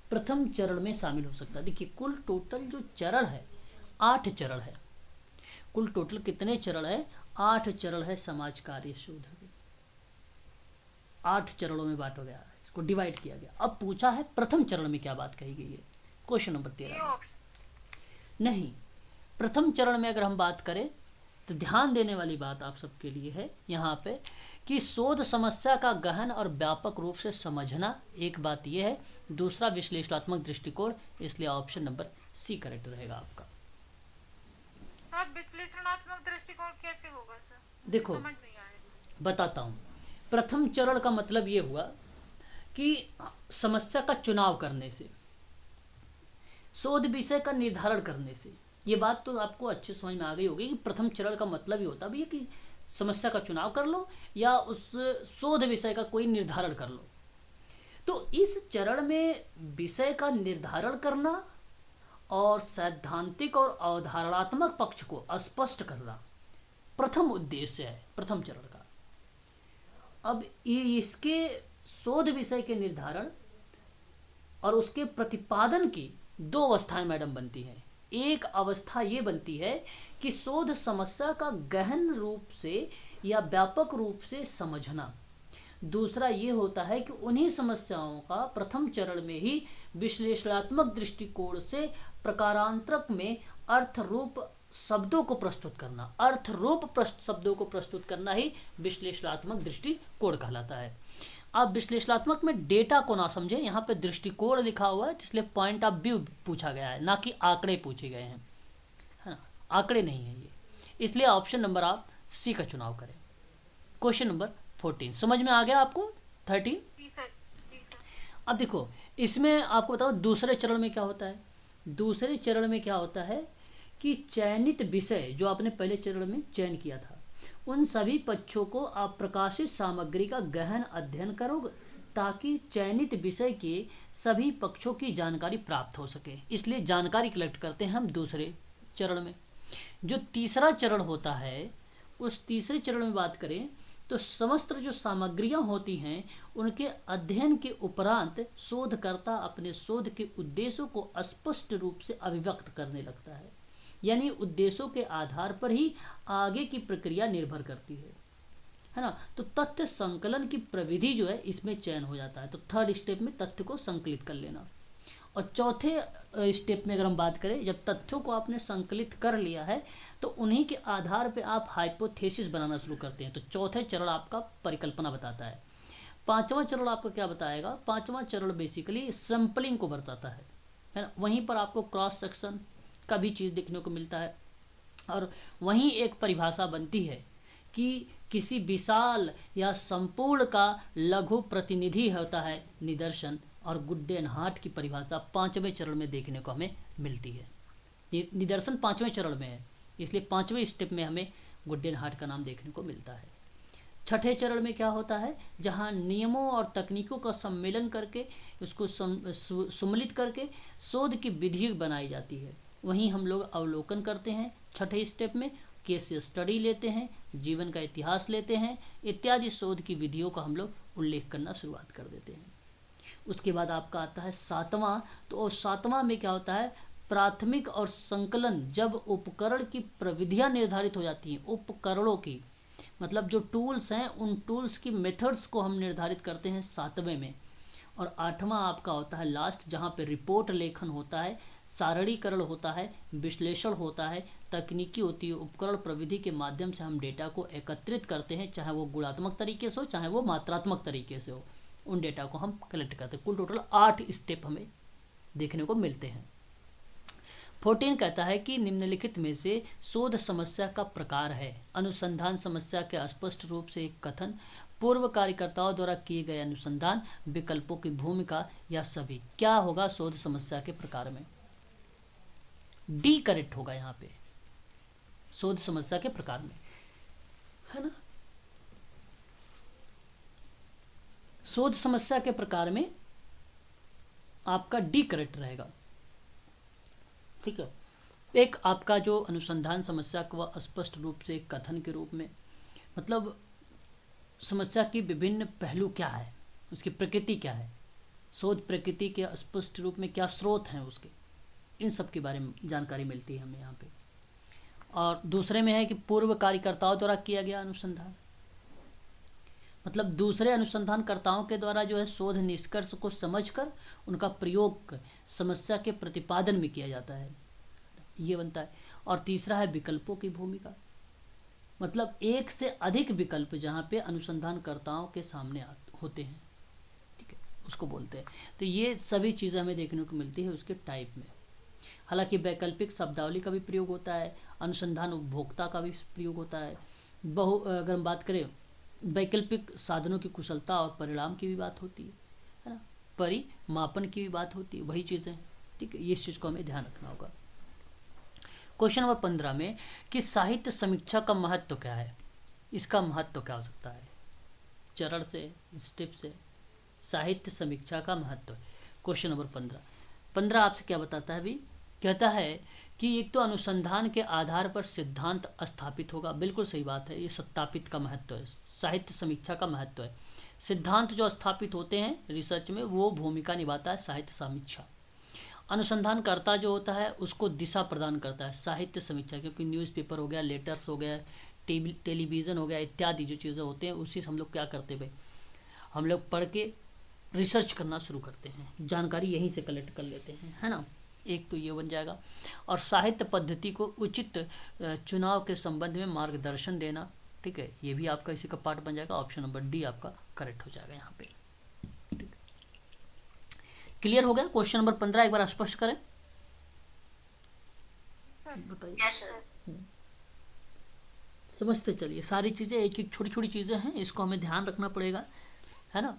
प्रथम चरण में शामिल हो सकता है। देखिए कुल टोटल जो चरण है 8 चरण है। कुल टोटल कितने चरण है, 8 चरण है समाज कार्य शोध के, 8 चरणों में बांटा गया है, इसको डिवाइड किया गया। अब पूछा है प्रथम चरण में क्या बात कही गई है, क्वेश्चन नंबर 13 ये में। ऑप्शन नहीं, प्रथम चरण में अगर हम बात करें तो ध्यान देने वाली बात आप सबके लिए है यहाँ पे कि शोध समस्या का गहन और व्यापक रूप से समझना, एक बात यह है, दूसरा विश्लेषणात्मक दृष्टिकोण, इसलिए ऑप्शन नंबर सी करेक्ट रहेगा आपका। सर विश्लेषणात्मक दृष्टिकोण कैसे होगा सर? देखो समझ नहीं आया। बताता हूँ। प्रथम चरण का मतलब ये हुआ कि समस्या का चुनाव करने से, शोध विषय का निर्धारण करने से, ये बात तो आपको अच्छे समझ में आ गई होगी कि प्रथम चरण का मतलब ही होता भी है कि समस्या का चुनाव कर लो या उस शोध विषय का कोई निर्धारण कर लो। तो इस चरण में विषय का निर्धारण करना और सैद्धांतिक और अवधारणात्मक पक्ष को स्पष्ट करना प्रथम उद्देश्य है प्रथम चरण का। अब इसके शोध विषय के निर्धारण और उसके प्रतिपादन की दो अवस्थाएं मैडम बनती हैं। एक अवस्था ये बनती है कि शोध समस्या का गहन रूप से या व्यापक रूप से समझना। दूसरा ये होता है कि उन्हीं समस्याओं का प्रथम चरण में ही विश्लेषणात्मक दृष्टिकोण से प्रकारांतरक में अर्थ रूप शब्दों को प्रस्तुत करना। अर्थ रूप शब्दों को प्रस्तुत करना ही विश्लेषणात्मक दृष्टिकोण कहलाता है। आप विश्लेषणात्मक में डेटा को ना समझे, यहाँ पे दृष्टिकोण लिखा हुआ है, इसलिए पॉइंट ऑफ व्यू पूछा गया है, ना कि आंकड़े पूछे गए हैं, है ना, आंकड़े नहीं है ये। इसलिए ऑप्शन नंबर आप सी का चुनाव करें। क्वेश्चन नंबर 14 समझ में आ गया आपको? 13। जी सर, जी सर। अब देखो इसमें आपको बताओ दूसरे चरण में क्या होता है। दूसरे चरण में क्या होता है कि चयनित विषय जो आपने पहले चरण में चयन किया था, उन सभी पक्षों को आप प्रकाशित सामग्री का गहन अध्ययन करोगे ताकि चयनित विषय के सभी पक्षों की जानकारी प्राप्त हो सके। इसलिए जानकारी कलेक्ट करते हैं हम दूसरे चरण में। जो तीसरा चरण होता है, उस तीसरे चरण में बात करें तो समस्त जो सामग्रियां होती हैं उनके अध्ययन के उपरांत शोधकर्ता अपने शोध के उद्देश्यों को स्पष्ट रूप से अभिव्यक्त करने लगता है। यानी उद्देश्यों के आधार पर ही आगे की प्रक्रिया निर्भर करती है ना। तो तथ्य संकलन की प्रविधि जो है इसमें चयन हो जाता है। तो थर्ड स्टेप में तथ्य को संकलित कर लेना। और चौथे स्टेप में अगर हम बात करें, जब तथ्यों को आपने संकलित कर लिया है तो उन्हीं के आधार पे आप हाइपोथेसिस बनाना शुरू करते हैं। तो चौथे चरण आपका परिकल्पना बताता है। पांचवा चरण आपका क्या बताएगा? पांचवा चरण बेसिकली सैंपलिंग को बताता है ना। वहीं पर आपको क्रॉस सेक्शन का भी चीज़ देखने को मिलता है और वहीं एक परिभाषा बनती है कि किसी विशाल या संपूर्ण का लघु प्रतिनिधि होता है निदर्शन। और गुड्डेनहार्ट की परिभाषा पांचवें चरण में देखने को हमें मिलती है। निदर्शन पांचवें चरण में है, इसलिए पांचवें स्टेप में हमें गुड्डेनहार्ट का नाम देखने को मिलता है। छठे चरण में क्या होता है, जहाँ नियमों और तकनीकों का सम्मेलन करके उसको सम्मिलित करके शोध की विधि बनाई जाती है। वहीं हम लोग अवलोकन करते हैं। छठे स्टेप में केस स्टडी लेते हैं, जीवन का इतिहास लेते हैं, इत्यादि शोध की विधियों का हम लोग उल्लेख करना शुरुआत कर देते हैं। उसके बाद आपका आता है सातवां। तो सातवां में क्या होता है, प्राथमिक और संकलन। जब उपकरण की प्रविधियां निर्धारित हो जाती हैं, उपकरणों की मतलब जो टूल्स हैं, उन टूल्स की मेथड्स को हम निर्धारित करते हैं सातवें में। और आठवां आपका होता है लास्ट, जहाँ पे रिपोर्ट लेखन होता है, सारणीकरण होता है, विश्लेषण होता है, तकनीकी होती है। उपकरण प्रविधि के माध्यम से हम डेटा को एकत्रित करते हैं, चाहे वो गुणात्मक तरीके से हो चाहे वो मात्रात्मक तरीके से हो, उन डेटा को हम कलेक्ट करते हैं। कुल टोटल 8 स्टेप हमें देखने को मिलते हैं। 14 कहता है कि निम्नलिखित में से शोध समस्या का प्रकार है। अनुसंधान समस्या के स्पष्ट रूप से एक कथन, पूर्व कार्यकर्ताओं द्वारा किए गए अनुसंधान, विकल्पों की भूमिका या सभी। क्या होगा शोध समस्या के प्रकार में? डी करेक्ट होगा यहाँ पे, शोध समस्या के प्रकार में, है ना। शोध समस्या के प्रकार में आपका डी करेक्ट रहेगा, ठीक है। एक आपका जो अनुसंधान समस्या को वह स्पष्ट रूप से एक कथन के रूप में, मतलब समस्या की विभिन्न पहलू क्या है, उसकी प्रकृति क्या है, शोध प्रकृति के स्पष्ट रूप में क्या स्रोत हैं उसके, इन सब के बारे में जानकारी मिलती है हमें यहाँ पे। और दूसरे में है कि पूर्व कार्यकर्ताओं द्वारा किया गया अनुसंधान। मतलब दूसरे अनुसंधानकर्ताओं के द्वारा जो है शोध निष्कर्ष को समझकर उनका प्रयोग समस्या के प्रतिपादन में किया जाता है, ये बनता है। और तीसरा है विकल्पों की भूमिका, मतलब एक से अधिक विकल्प जहाँ पे अनुसंधानकर्ताओं के सामने होते हैं, ठीक है, उसको बोलते हैं। तो ये सभी चीज़ें हमें देखने को मिलती है उसके टाइप में। हालांकि वैकल्पिक शब्दावली का भी प्रयोग होता है, अनुसंधान उपभोक्ता का भी प्रयोग होता है। अगर हम बात करें वैकल्पिक साधनों की कुशलता और परिणाम की भी बात होती है ना, परिमापन की भी बात होती है, वही चीज़ें, ठीक है। इस चीज़ को हमें ध्यान रखना होगा। क्वेश्चन नंबर 15 में कि साहित्य समीक्षा का महत्व क्या है, इसका महत्व क्या हो सकता है, चरण से, स्टेप से, साहित्य समीक्षा का महत्व। क्वेश्चन नंबर 15 आपसे क्या बताता है अभी, कहता है कि एक तो अनुसंधान के आधार पर सिद्धांत स्थापित होगा, बिल्कुल सही बात है, ये सत्यापित का महत्व है, साहित्य समीक्षा का महत्व है। सिद्धांत जो स्थापित होते हैं रिसर्च में वो भूमिका निभाता है साहित्य समीक्षा। अनुसंधानकर्ता जो होता है उसको दिशा प्रदान करता है साहित्य समीक्षा, क्योंकि न्यूज़पेपर हो गया, लेटर्स हो गया, टेलीविज़न हो गया इत्यादि जो चीज़ें होते हैं उसी से हम लोग क्या करते भाई, हम लोग पढ़ के रिसर्च करना शुरू करते हैं, जानकारी यहीं से कलेक्ट कर लेते हैं, है ना। एक तो ये बन जाएगा। और साहित्य पद्धति को उचित चुनाव के संबंध में मार्गदर्शन देना, ठीक है, ये भी आपका इसी का पार्ट बन जाएगा। ऑप्शन नंबर डी आपका करेक्ट हो जाएगा यहाँ पे। क्लियर हो गया क्वेश्चन नंबर 15, एक बार स्पष्ट करें, बताइए। समझते चलिए, सारी चीज़ें एक एक छोटी छोटी चीज़ें हैं, इसको हमें ध्यान रखना पड़ेगा, है ना।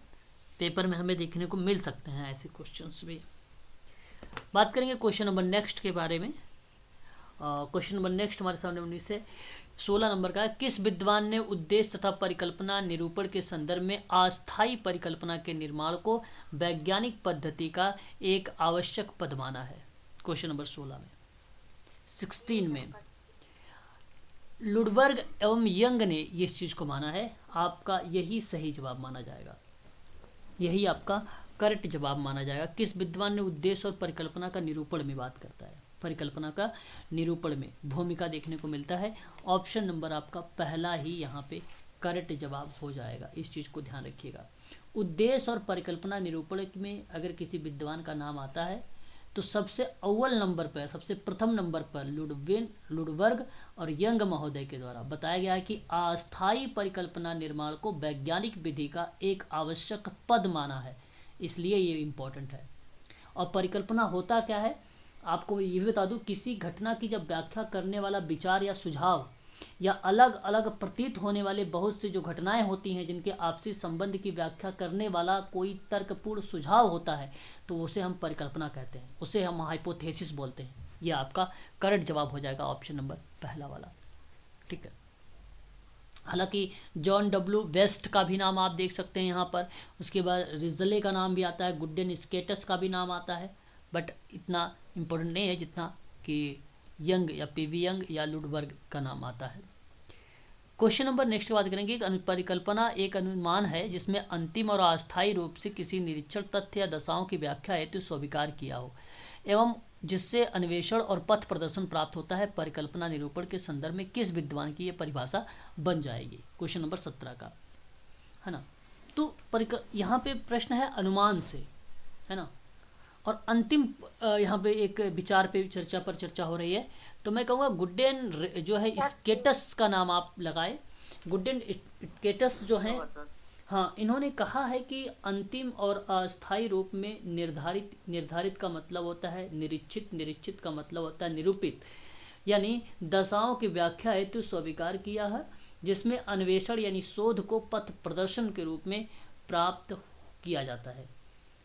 पेपर में हमें देखने को मिल सकते हैं ऐसे क्वेश्चंस भी। बात करेंगे क्वेश्चन नंबर नेक्स्ट के बारे में। क्वेश्चन नंबर नेक्स्ट हमारे सामने 19 से 16 नंबर का है, किस विद्वान ने उद्देश्य तथा परिकल्पना निरूपण के संदर्भ में अस्थायी परिकल्पना के निर्माण को वैज्ञानिक पद्धति का एक आवश्यक पद माना है। क्वेश्चन नंबर 16 में लुडबर्ग एवं यंग ने इस चीज़ को माना है। आपका यही सही जवाब माना जाएगा, यही आपका करेक्ट जवाब माना जाएगा। किस विद्वान ने उद्देश्य और परिकल्पना का निरूपण में बात करता है, परिकल्पना का निरूपण में भूमिका देखने को मिलता है। ऑप्शन नंबर आपका पहला ही यहाँ पे करेक्ट जवाब हो जाएगा, इस चीज़ को ध्यान रखिएगा। उद्देश्य और परिकल्पना निरूपण में अगर किसी विद्वान का नाम आता है तो सबसे अव्वल नंबर पर, सबसे प्रथम नंबर पर लुडबर्ग और यंग महोदय के द्वारा बताया गया है कि अस्थायी परिकल्पना निर्माण को वैज्ञानिक विधि का एक आवश्यक पद माना है, इसलिए ये इम्पोर्टेंट है। और परिकल्पना होता क्या है, आपको ये भी बता दूं, किसी घटना की जब व्याख्या करने वाला विचार या सुझाव या अलग अलग प्रतीत होने वाले बहुत सी जो घटनाएं होती हैं जिनके आपसी संबंध की व्याख्या करने वाला कोई तर्कपूर्ण सुझाव होता है तो उसे हम परिकल्पना कहते हैं, उसे हम हाइपोथेसिस बोलते हैं। ये आपका करेक्ट जवाब हो जाएगा ऑप्शन नंबर पहला वाला, ठीक है। हालांकि जॉन डब्ल्यू वेस्ट का भी नाम आप देख सकते हैं यहाँ पर, उसके बाद रिजले का नाम भी आता है, गुड्डन स्केटस का भी नाम आता है, बट इतना इम्पोर्टेंट नहीं है जितना कि यंग या पीवी यंग या लुडबर्ग का नाम आता है। क्वेश्चन नंबर नेक्स्ट बात करेंगे कि परिकल्पना एक अनुमान है जिसमें अंतिम और अस्थायी रूप से किसी निरीक्षण तथ्य या दशाओं की व्याख्या हेतु स्वीकार किया हो एवं जिससे अन्वेषण और पथ प्रदर्शन प्राप्त होता है। परिकल्पना निरूपण के संदर्भ में किस विद्वान की ये परिभाषा बन जाएगी, क्वेश्चन नंबर 17 का, है ना। तो यहाँ पे प्रश्न है अनुमान से, है ना। और अंतिम यहाँ पे एक विचार पे चर्चा हो रही है, तो मैं कहूँगा गुड्डन जो है स्केटस का नाम आप लगाए। गुड्डन स्केटस जो हैं, हाँ, इन्होंने कहा है कि अंतिम और अस्थायी रूप में निर्धारित का मतलब होता है निरीक्षित का मतलब होता है निरूपित, यानी दशाओं की व्याख्या हेतु स्वीकार किया है जिसमें अन्वेषण यानी शोध को पथ प्रदर्शन के रूप में प्राप्त किया जाता है।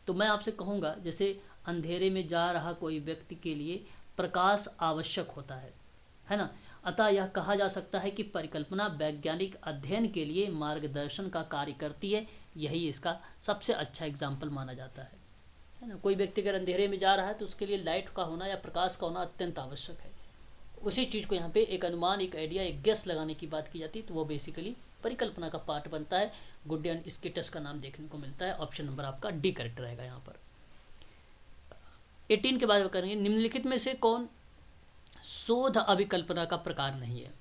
तो मैं आपसे कहूँगा जैसे अंधेरे में जा रहा कोई व्यक्ति के लिए प्रकाश आवश्यक होता है ना। अतः यह कहा जा सकता है कि परिकल्पना वैज्ञानिक अध्ययन के लिए मार्गदर्शन का कार्य करती है, यही इसका सबसे अच्छा एग्जाम्पल माना जाता है ना। कोई व्यक्ति अगर अंधेरे में जा रहा है तो उसके लिए लाइट का होना या प्रकाश का होना अत्यंत आवश्यक है। उसी चीज़ को यहाँ पे एक अनुमान, एक आइडिया, एक गेस लगाने की बात की जाती है, तो वो बेसिकली परिकल्पना का पार्ट बनता है। गुड्डन स्केटस का नाम देखने को मिलता है। ऑप्शन नंबर आपका डी करेक्ट रहेगा यहाँ पर। 18 के बाद करेंगे, निम्नलिखित में से कौन शोध अभिकल्पना का प्रकार नहीं है।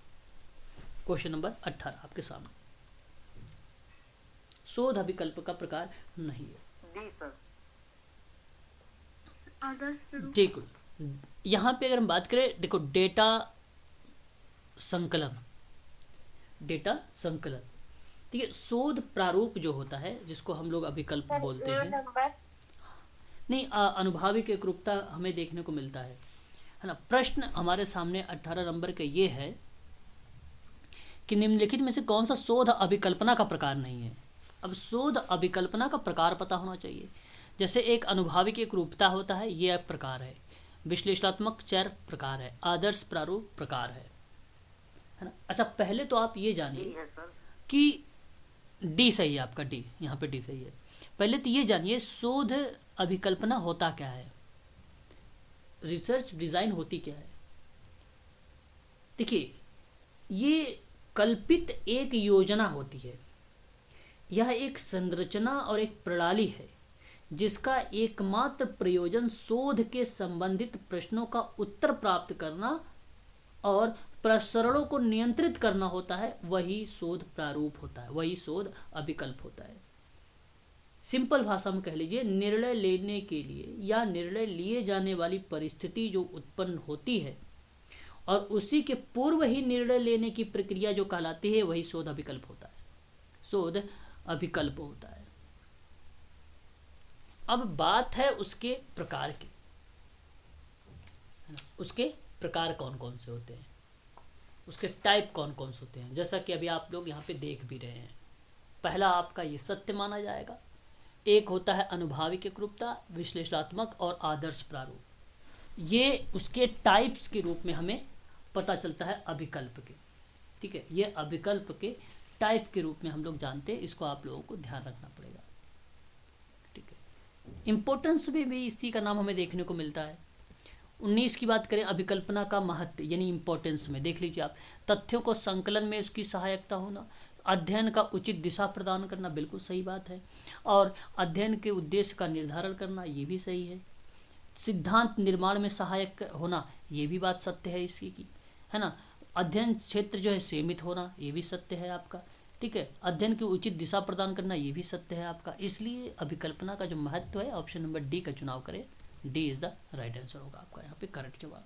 क्वेश्चन नंबर 18 आपके सामने। शोध अभिकल्प का प्रकार नहीं है। D sir. ठीक, यहाँ पे अगर हम बात करें, देखो डेटा संकलन, डेटा संकलन, ठीक है। शोध प्रारूप जो होता है जिसको हम लोग अभिकल्प बोलते हैं, नंबर नहीं अनुभाविक एकरूपता हमें देखने को मिलता है ना। प्रश्न हमारे सामने 18 नंबर का ये है कि निम्नलिखित में से कौन सा शोध अभिकल्पना का प्रकार नहीं है। अब शोध अभिकल्पना का प्रकार पता होना चाहिए। जैसे एक अनुभाविक एकरूपता होता है, ये एक प्रकार है, विश्लेषणात्मक चर प्रकार है, आदर्श प्रारूप प्रकार है ना। अच्छा, पहले तो आप ये डी जानिए है सर। कि डी सही है आपका, डी यहाँ पे डी सही है। पहले तो ये जानिए शोध अभिकल्पना होता क्या है, रिसर्च डिजाइन होती क्या है। देखिए, ये कल्पित एक योजना होती है, यह एक संरचना और एक प्रणाली है जिसका एकमात्र प्रयोजन शोध के संबंधित प्रश्नों का उत्तर प्राप्त करना और प्रसरणों को नियंत्रित करना होता है। वही शोध प्रारूप होता है, वही शोध अभिकल्प होता है। सिंपल भाषा में कह लीजिए, निर्णय लेने के लिए या निर्णय लिए जाने वाली परिस्थिति जो उत्पन्न होती है और उसी के पूर्व ही निर्णय लेने की प्रक्रिया जो कहलाती है, वही शोध अभिकल्प होता है, शोध अभिकल्प होता है। अब बात है उसके प्रकार की, उसके प्रकार कौन कौन से होते हैं, उसके टाइप कौन कौन से होते हैं। जैसा कि अभी आप लोग यहाँ पे देख भी रहे हैं, पहला आपका ये सत्य माना जाएगा, एक होता है अनुभाविक एकरूपता, विश्लेषणात्मक और आदर्श प्रारूप। ये उसके टाइप्स के रूप में हमें पता चलता है अभिकल्प के, ठीक है। ये अभिकल्प के टाइप के रूप में हम लोग जानते हैं, इसको आप लोगों को ध्यान रखना पड़ेगा, ठीक है। इम्पोर्टेंस में भी इसी का नाम हमें देखने को मिलता है। 19 की बात करें, अभिकल्पना का महत्व यानी इम्पोर्टेंस में देख लीजिए आप, तथ्यों को संकलन में उसकी सहायकता होना, अध्ययन का उचित दिशा प्रदान करना, बिल्कुल सही बात है, और अध्ययन के उद्देश्य का निर्धारण करना, ये भी सही है। सिद्धांत निर्माण में सहायक होना, ये भी बात सत्य है इसकी की, है ना। अध्ययन क्षेत्र जो है सीमित होना, ये भी सत्य है आपका, ठीक है। अध्ययन की उचित दिशा प्रदान करना, ये भी सत्य है आपका। इसलिए अभिकल्पना का जो महत्व है, ऑप्शन नंबर डी का चुनाव करें, D is the right answer होगा आपका यहाँ पे करेक्ट जवाब,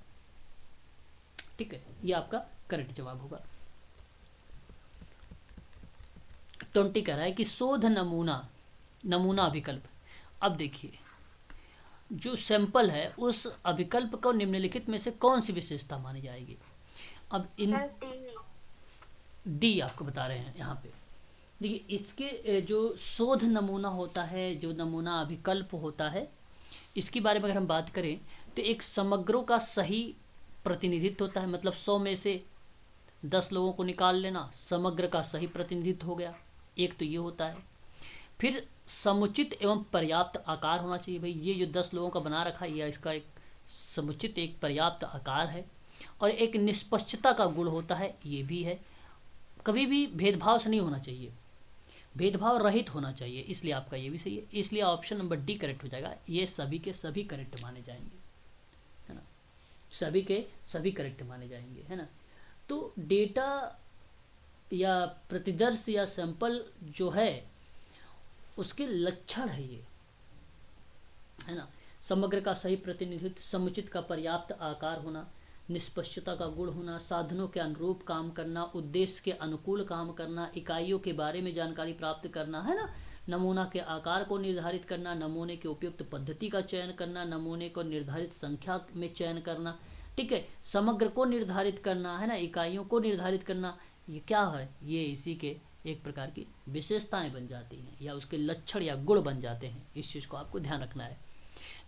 ठीक है। ये आपका करेक्ट जवाब होगा। 20 कह रहा है कि शोध नमूना अभिकल्प। अब देखिए, जो सैंपल है उस अभिकल्प को निम्नलिखित में से कौन सी विशेषता मानी जाएगी। अब इन डी आपको बता रहे हैं यहाँ पे। देखिए, इसके जो शोध नमूना होता है, जो नमूना अभिकल्प होता है, इसके बारे में अगर हम बात करें तो एक समग्रों का सही प्रतिनिधित्व होता है। मतलब 100 में से 10 लोगों को निकाल लेना, समग्र का सही प्रतिनिधित्व हो गया, एक तो ये होता है। फिर समुचित एवं पर्याप्त आकार होना चाहिए। भाई ये जो 10 लोगों का बना रखा है, यह इसका एक समुचित एक पर्याप्त आकार है। और एक निष्पक्षता का गुण होता है, ये भी है। कभी भी भेदभाव से नहीं होना चाहिए, भेदभाव रहित होना चाहिए, इसलिए आपका ये भी सही है। इसलिए ऑप्शन नंबर डी करेक्ट हो जाएगा। ये सभी के सभी करेक्ट माने जाएंगे, है ना, सभी के सभी करेक्ट माने जाएंगे, है ना। तो डेटा या प्रतिदर्श या सैंपल जो है उसके लक्षण है ये, है ना। समग्र का सही प्रतिनिधित्व, समुचित का पर्याप्त आकार होना, निष्पक्षता का गुण होना, साधनों के अनुरूप काम करना, उद्देश्य के अनुकूल काम करना, इकाइयों के बारे में जानकारी प्राप्त करना, है ना, नमूना के आकार को निर्धारित करना, नमूने के उपयुक्त पद्धति का चयन करना, नमूने को निर्धारित संख्या में चयन करना, ठीक है, समग्र को निर्धारित करना, है ना, इकाइयों को निर्धारित करना। ये क्या है, ये इसी के एक प्रकार की विशेषताएं बन जाती हैं या उसके लक्षण या गुण बन जाते हैं। इस चीज़ को आपको ध्यान रखना है।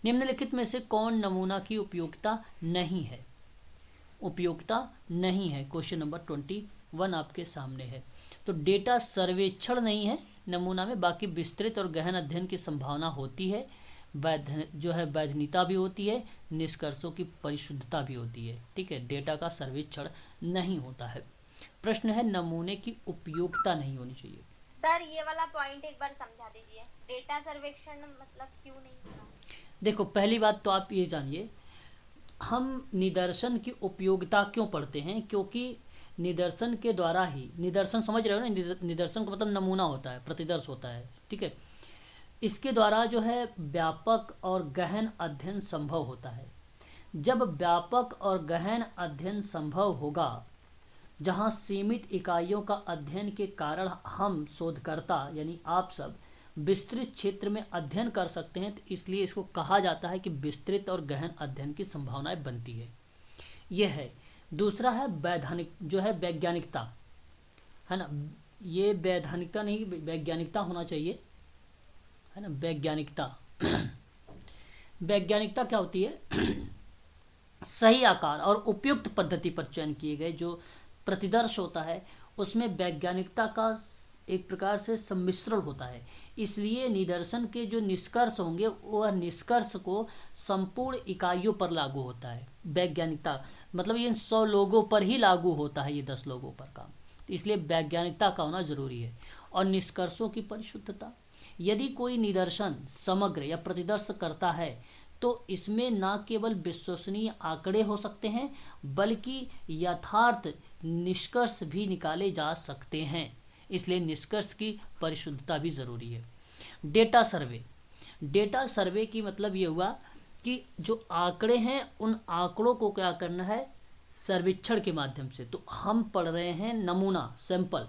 निम्नलिखित में से कौन नमूना की उपयोगिता नहीं है, उपयोगिता नहीं है। क्वेश्चन नंबर 21 आपके सामने है। तो डेटा सर्वेक्षण नहीं है नमूना में, बाकी विस्तृत और गहन अध्ययन की संभावना होती है, वैधनीयता भी होती है, निष्कर्षों की परिशुद्धता भी होती है, ठीक है। डेटा का सर्वेक्षण नहीं होता है। प्रश्न है, नमूने की उपयोगिता नहीं होनी चाहिए। सर ये वाला पॉइंट एक बार समझा दीजिए, डेटा सर्वेक्षण मतलब क्यों नहीं होगा। देखो, पहली बात तो आप ये जानिए, हम निदर्शन की उपयोगिता क्यों पढ़ते हैं, क्योंकि निदर्शन के द्वारा ही, निदर्शन समझ रहे हो ना, निदर्शन का मतलब नमूना होता है, प्रतिदर्श होता है, ठीक है। इसके द्वारा जो है व्यापक और गहन अध्ययन संभव होता है। जब व्यापक और गहन अध्ययन संभव होगा, जहाँ सीमित इकाइयों का अध्ययन के कारण हम शोधकर्ता यानी आप सब विस्तृत क्षेत्र में अध्ययन कर सकते हैं, तो इसलिए इसको कहा जाता है कि विस्तृत और गहन अध्ययन की संभावनाएं बनती है। यह है। दूसरा है वैधानिक, जो है वैज्ञानिकता, है ना। ये वैधानिकता नहीं, वैज्ञानिकता होना चाहिए, है ना, वैज्ञानिकता। वैज्ञानिकता क्या होती है? सही आकार और उपयुक्त पद्धति पर चयन किए गए जो प्रतिदर्श होता है, उसमें वैज्ञानिकता का एक प्रकार से सम्मिश्रण होता है। इसलिए निदर्शन के जो निष्कर्ष होंगे, वह निष्कर्ष को संपूर्ण इकाइयों पर लागू होता है। वैज्ञानिकता मतलब ये 100 लोगों पर ही लागू होता है, ये 10 लोगों पर काम। तो इसलिए वैज्ञानिकता का होना जरूरी है। और निष्कर्षों की परिशुद्धता, यदि कोई निदर्शन समग्र या प्रतिदर्श करता है तो इसमें न केवल विश्वसनीय आंकड़े हो सकते हैं, बल्कि यथार्थ निष्कर्ष भी निकाले जा सकते हैं। इसलिए निष्कर्ष की परिशुद्धता भी ज़रूरी है। डेटा सर्वे, डेटा सर्वे की मतलब ये हुआ कि जो आंकड़े हैं उन आंकड़ों को क्या करना है? सर्वेक्षण के माध्यम से। तो हम पढ़ रहे हैं नमूना, सैंपल,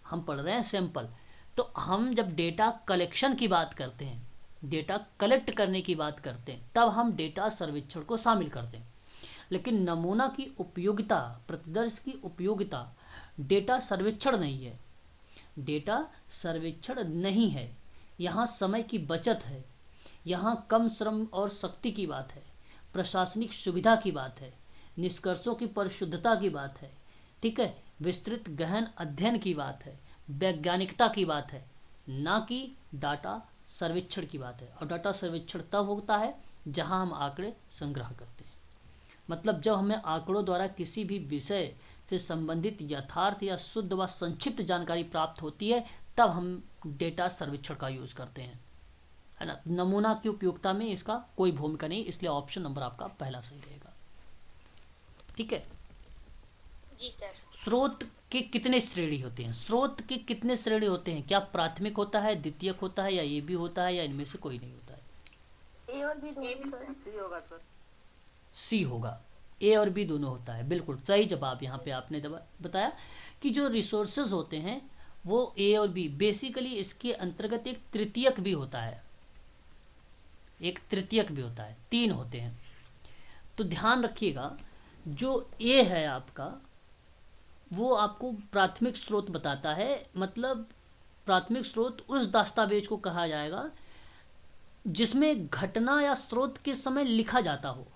हम पढ़ रहे हैं सैंपल। तो हम जब डेटा कलेक्शन की बात करते हैं, डेटा कलेक्ट करने की बात करते हैं, तब हम डेटा सर्वेक्षण को शामिल करते हैं। लेकिन नमूना की उपयोगिता, प्रतिदर्श की उपयोगिता डेटा सर्वेक्षण नहीं है। डेटा सर्वेक्षण नहीं है। यहाँ समय की बचत है, यहाँ कम श्रम और शक्ति की बात है, प्रशासनिक सुविधा की बात है, निष्कर्षों की परिशुद्धता की बात है, ठीक है, विस्तृत गहन अध्ययन की बात है, वैज्ञानिकता की बात है, ना कि डाटा सर्वेक्षण की बात है। और डाटा सर्वेक्षण तब होता है जहाँ हम आंकड़े संग्रह करते हैं। मतलब जब हमें आंकड़ों द्वारा किसी भी विषय से संबंधित यथार्थ या शुद्ध व संक्षिप्त जानकारी प्राप्त होती है, तब हम डेटा सर्वेक्षण का यूज़ करते हैं, है ना। नमूना की उपयोगिता में इसका कोई भूमिका नहीं, इसलिए ऑप्शन नंबर आपका पहला सही रहेगा, ठीक है। जी सर। स्रोत के कितने श्रेणी होते हैं? स्रोत के कितने श्रेणी होते हैं? क्या प्राथमिक होता है, द्वितीयक होता है, या ये भी होता है, या इनमें से कोई नहीं होता है? ए और बी दोनों सर। सी होगा, ए और बी दोनों होता है। बिल्कुल सही जवाब यहाँ पे आपने बताया कि जो रिसोर्सेज होते हैं वो ए और बी, बेसिकली इसके अंतर्गत एक तृतीयक भी होता है, एक तृतीयक भी होता है, 3 होते हैं। तो ध्यान रखिएगा, जो ए है आपका वो आपको प्राथमिक स्रोत बताता है। मतलब प्राथमिक स्रोत उस दस्तावेज को कहा जाएगा जिसमें घटना या स्रोत के समय लिखा जाता हो,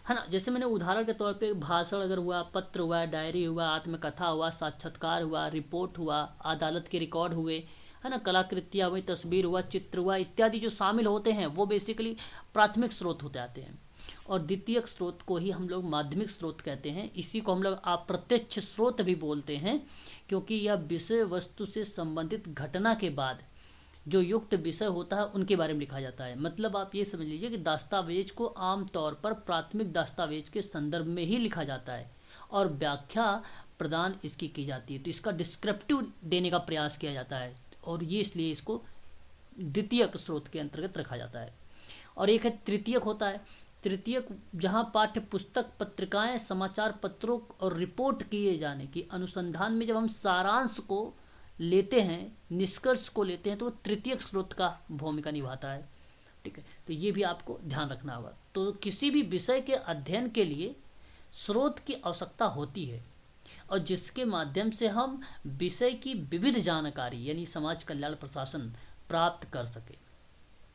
है ना। जैसे मैंने उदाहरण के तौर पे भाषण अगर हुआ, पत्र हुआ, डायरी हुआ, आत्मकथा हुआ, साक्षात्कार हुआ, रिपोर्ट हुआ, अदालत के रिकॉर्ड हुए, है ना, कलाकृतियाँ हुई, तस्वीर हुआ, चित्र हुआ, इत्यादि जो शामिल होते हैं वो बेसिकली प्राथमिक स्रोत होते आते हैं। और द्वितीयक स्रोत को ही हम लोग माध्यमिक स्रोत कहते हैं। इसी को हम लोग अप्रत्यक्ष स्रोत भी बोलते हैं, क्योंकि यह विषय वस्तु से संबंधित घटना के बाद जो युक्त विषय होता है उनके बारे में लिखा जाता है। मतलब आप ये समझ लीजिए कि दस्तावेज को आमतौर पर प्राथमिक दस्तावेज के संदर्भ में ही लिखा जाता है और व्याख्या प्रदान इसकी की जाती है। तो इसका डिस्क्रिप्टिव देने का प्रयास किया जाता है, और ये इसलिए इसको द्वितीयक स्रोत के अंतर्गत रखा जाता है। और एक है तृतीयक होता है। तृतीयक जहाँ पाठ्य पुस्तक, पत्रिकाएं, समाचार पत्रों और रिपोर्ट किए जाने की अनुसंधान में जब हम सारांश को लेते हैं, निष्कर्ष को लेते हैं, तो वो तृतीयक स्रोत का भूमिका निभाता है, ठीक है। तो ये भी आपको ध्यान रखना होगा। तो किसी भी विषय के अध्ययन के लिए स्रोत की आवश्यकता होती है, और जिसके माध्यम से हम विषय की विविध जानकारी यानी समाज कल्याण प्रशासन प्राप्त कर सके,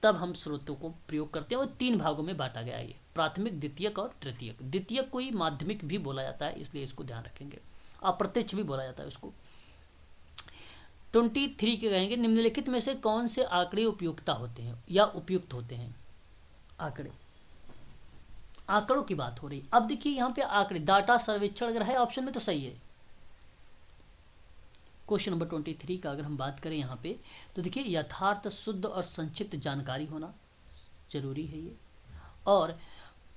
तब हम स्रोतों को प्रयोग करते हैं। और 3 भागों में बांटा गया है ये, प्राथमिक, द्वितीयक और तृतीयक। द्वितीयक को ही माध्यमिक भी बोला जाता है, इसलिए इसको ध्यान रखेंगे। अप्रत्यक्ष भी बोला जाता है उसको। 23 के कहेंगे, निम्नलिखित में से कौन से आंकड़े उपयुक्ता होते हैं या उपयुक्त होते हैं? आंकड़ों की बात हो रही। अब देखिए यहाँ पे आंकड़े, डाटा सर्वेक्षण अगर है ऑप्शन में तो सही है। क्वेश्चन नंबर 23 का अगर हम बात करें यहाँ पे, तो देखिए यथार्थ, शुद्ध और संक्षिप्त जानकारी होना जरूरी है ये। और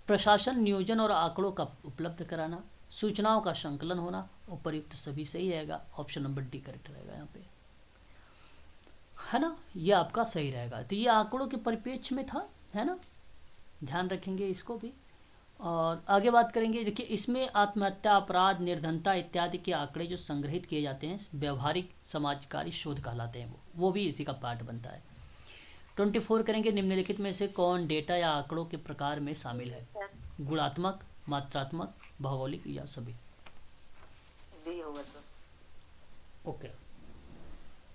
प्रशासन, नियोजन और आंकड़ों का उपलब्ध कराना, सूचनाओं का संकलन होना, उपर्युक्त सभी सही रहेगा। ऑप्शन नंबर डी करेक्ट रहेगा यहाँ पे, है ना। ये आपका सही रहेगा। तो ये आंकड़ों के परिप्रेक्ष्य में था, है ना, ध्यान रखेंगे इसको भी। और आगे बात करेंगे, देखिए इसमें आत्महत्या, अपराध, निर्धनता इत्यादि के आंकड़े जो संग्रहित किए जाते हैं व्यवहारिक समाजकारी शोध कहलाते हैं, वो भी इसी का पार्ट बनता है। 24 करेंगे, निम्नलिखित में से कौन डेटा या आंकड़ों के प्रकार में शामिल है? गुणात्मक, मात्रात्मक, भौगोलिक या सभी? डी होगा सर। ओके,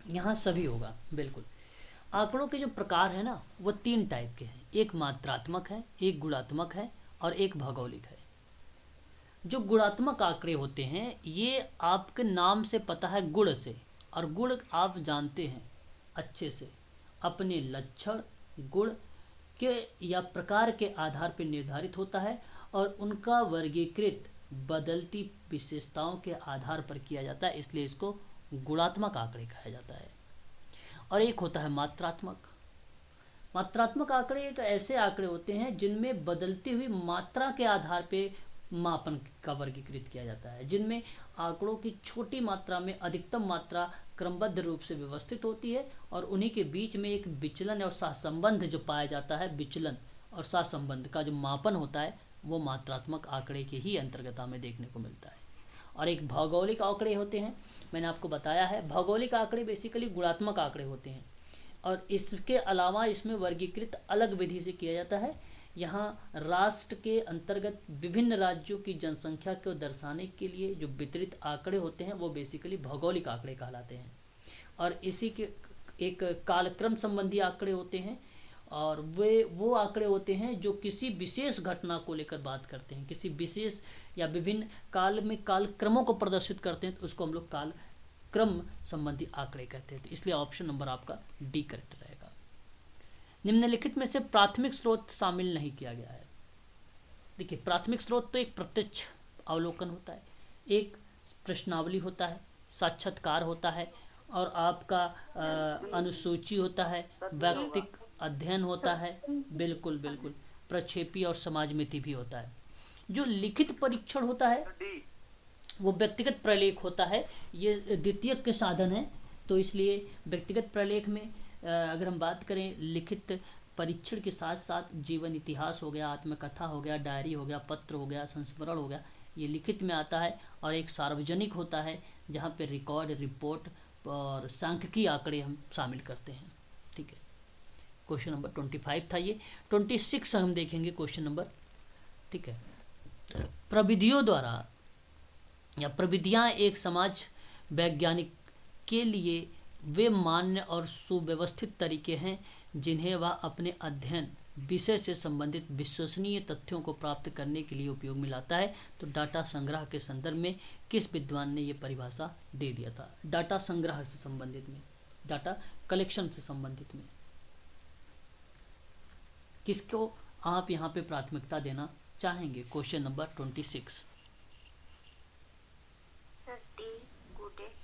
यहाँ सभी होगा, बिल्कुल। आंकड़ों के जो प्रकार है ना वो 3 टाइप के हैं, एक मात्रात्मक है, एक गुणात्मक है और एक भौगोलिक है। जो गुणात्मक आंकड़े होते हैं ये आपके नाम से पता है गुण से, और गुण आप जानते हैं अच्छे से, अपने लक्षण गुण के या प्रकार के आधार पर निर्धारित होता है और उनका वर्गीकृत बदलती विशेषताओं के आधार पर किया जाता है, इसलिए इसको गुणात्मक आंकड़े कहा जाता है। और एक होता है मात्रात्मक। मात्रात्मक आंकड़े एक ऐसे आंकड़े होते हैं जिनमें बदलती हुई मात्रा के आधार पे मापन का वर्गीकृत किया जाता है, जिनमें आंकड़ों की छोटी मात्रा में अधिकतम मात्रा क्रमबद्ध रूप से व्यवस्थित होती है और उन्हीं के बीच में एक विचलन और सहसंबंध जो पाया जाता है, विचलन और सहसंबंध का जो मापन होता है वो मात्रात्मक आंकड़े के ही अंतर्गत हमें देखने को मिलता है। और एक भौगोलिक आंकड़े होते हैं, मैंने आपको बताया है भौगोलिक आंकड़े बेसिकली गुणात्मक आंकड़े होते हैं और इसके अलावा इसमें वर्गीकृत अलग विधि से किया जाता है। यहाँ राष्ट्र के अंतर्गत विभिन्न राज्यों की जनसंख्या को दर्शाने के लिए जो वितरित आंकड़े होते हैं वो बेसिकली भौगोलिक आंकड़े कहलाते हैं। और इसी के एक कालक्रम संबंधी आंकड़े होते हैं और वे वो आंकड़े होते हैं जो किसी विशेष घटना को लेकर बात करते हैं, किसी विशेष या विभिन्न काल में कालक्रमों को प्रदर्शित करते हैं, तो उसको हम लोग कालक्रम संबंधी आंकड़े कहते हैं। तो इसलिए ऑप्शन नंबर आपका डी करेक्ट रहेगा। निम्नलिखित में से प्राथमिक स्रोत शामिल नहीं किया गया है। देखिए प्राथमिक स्रोत तो एक प्रत्यक्ष अवलोकन होता है, एक प्रश्नावली होता है, साक्षात्कार होता है और आपका अनुसूची होता है, व्यक्तिक अध्ययन होता है, बिल्कुल बिल्कुल, प्रक्षेपी और समाजमिति भी होता है। जो लिखित परीक्षण होता है वो व्यक्तिगत प्रलेख होता है, ये द्वितीयक के साधन है। तो इसलिए व्यक्तिगत प्रलेख में अगर हम बात करें लिखित परीक्षण के साथ साथ जीवन इतिहास हो गया, आत्मकथा हो गया, डायरी हो गया, पत्र हो गया, संस्मरण हो गया, ये लिखित में आता है। और एक सार्वजनिक होता है जहाँ पे रिकॉर्ड, रिपोर्ट और सांख्यिकी आंकड़े हम शामिल करते हैं। ठीक है, क्वेश्चन नंबर 25 था ये। 26 हम देखेंगे क्वेश्चन नंबर। ठीक है, प्रविधियों द्वारा या प्रविधियां एक समाज वैज्ञानिक के लिए वे मान्य और सुव्यवस्थित तरीके हैं जिन्हें वह अपने अध्ययन विषय से संबंधित विश्वसनीय तथ्यों को प्राप्त करने के लिए उपयोग में लाता है। तो डाटा संग्रह के संदर्भ में किस विद्वान ने ये परिभाषा दे दिया था? डाटा संग्रह से संबंधित में, डाटा कलेक्शन से संबंधित में किसको आप यहाँ पे प्राथमिकता देना चाहेंगे? Question number 26।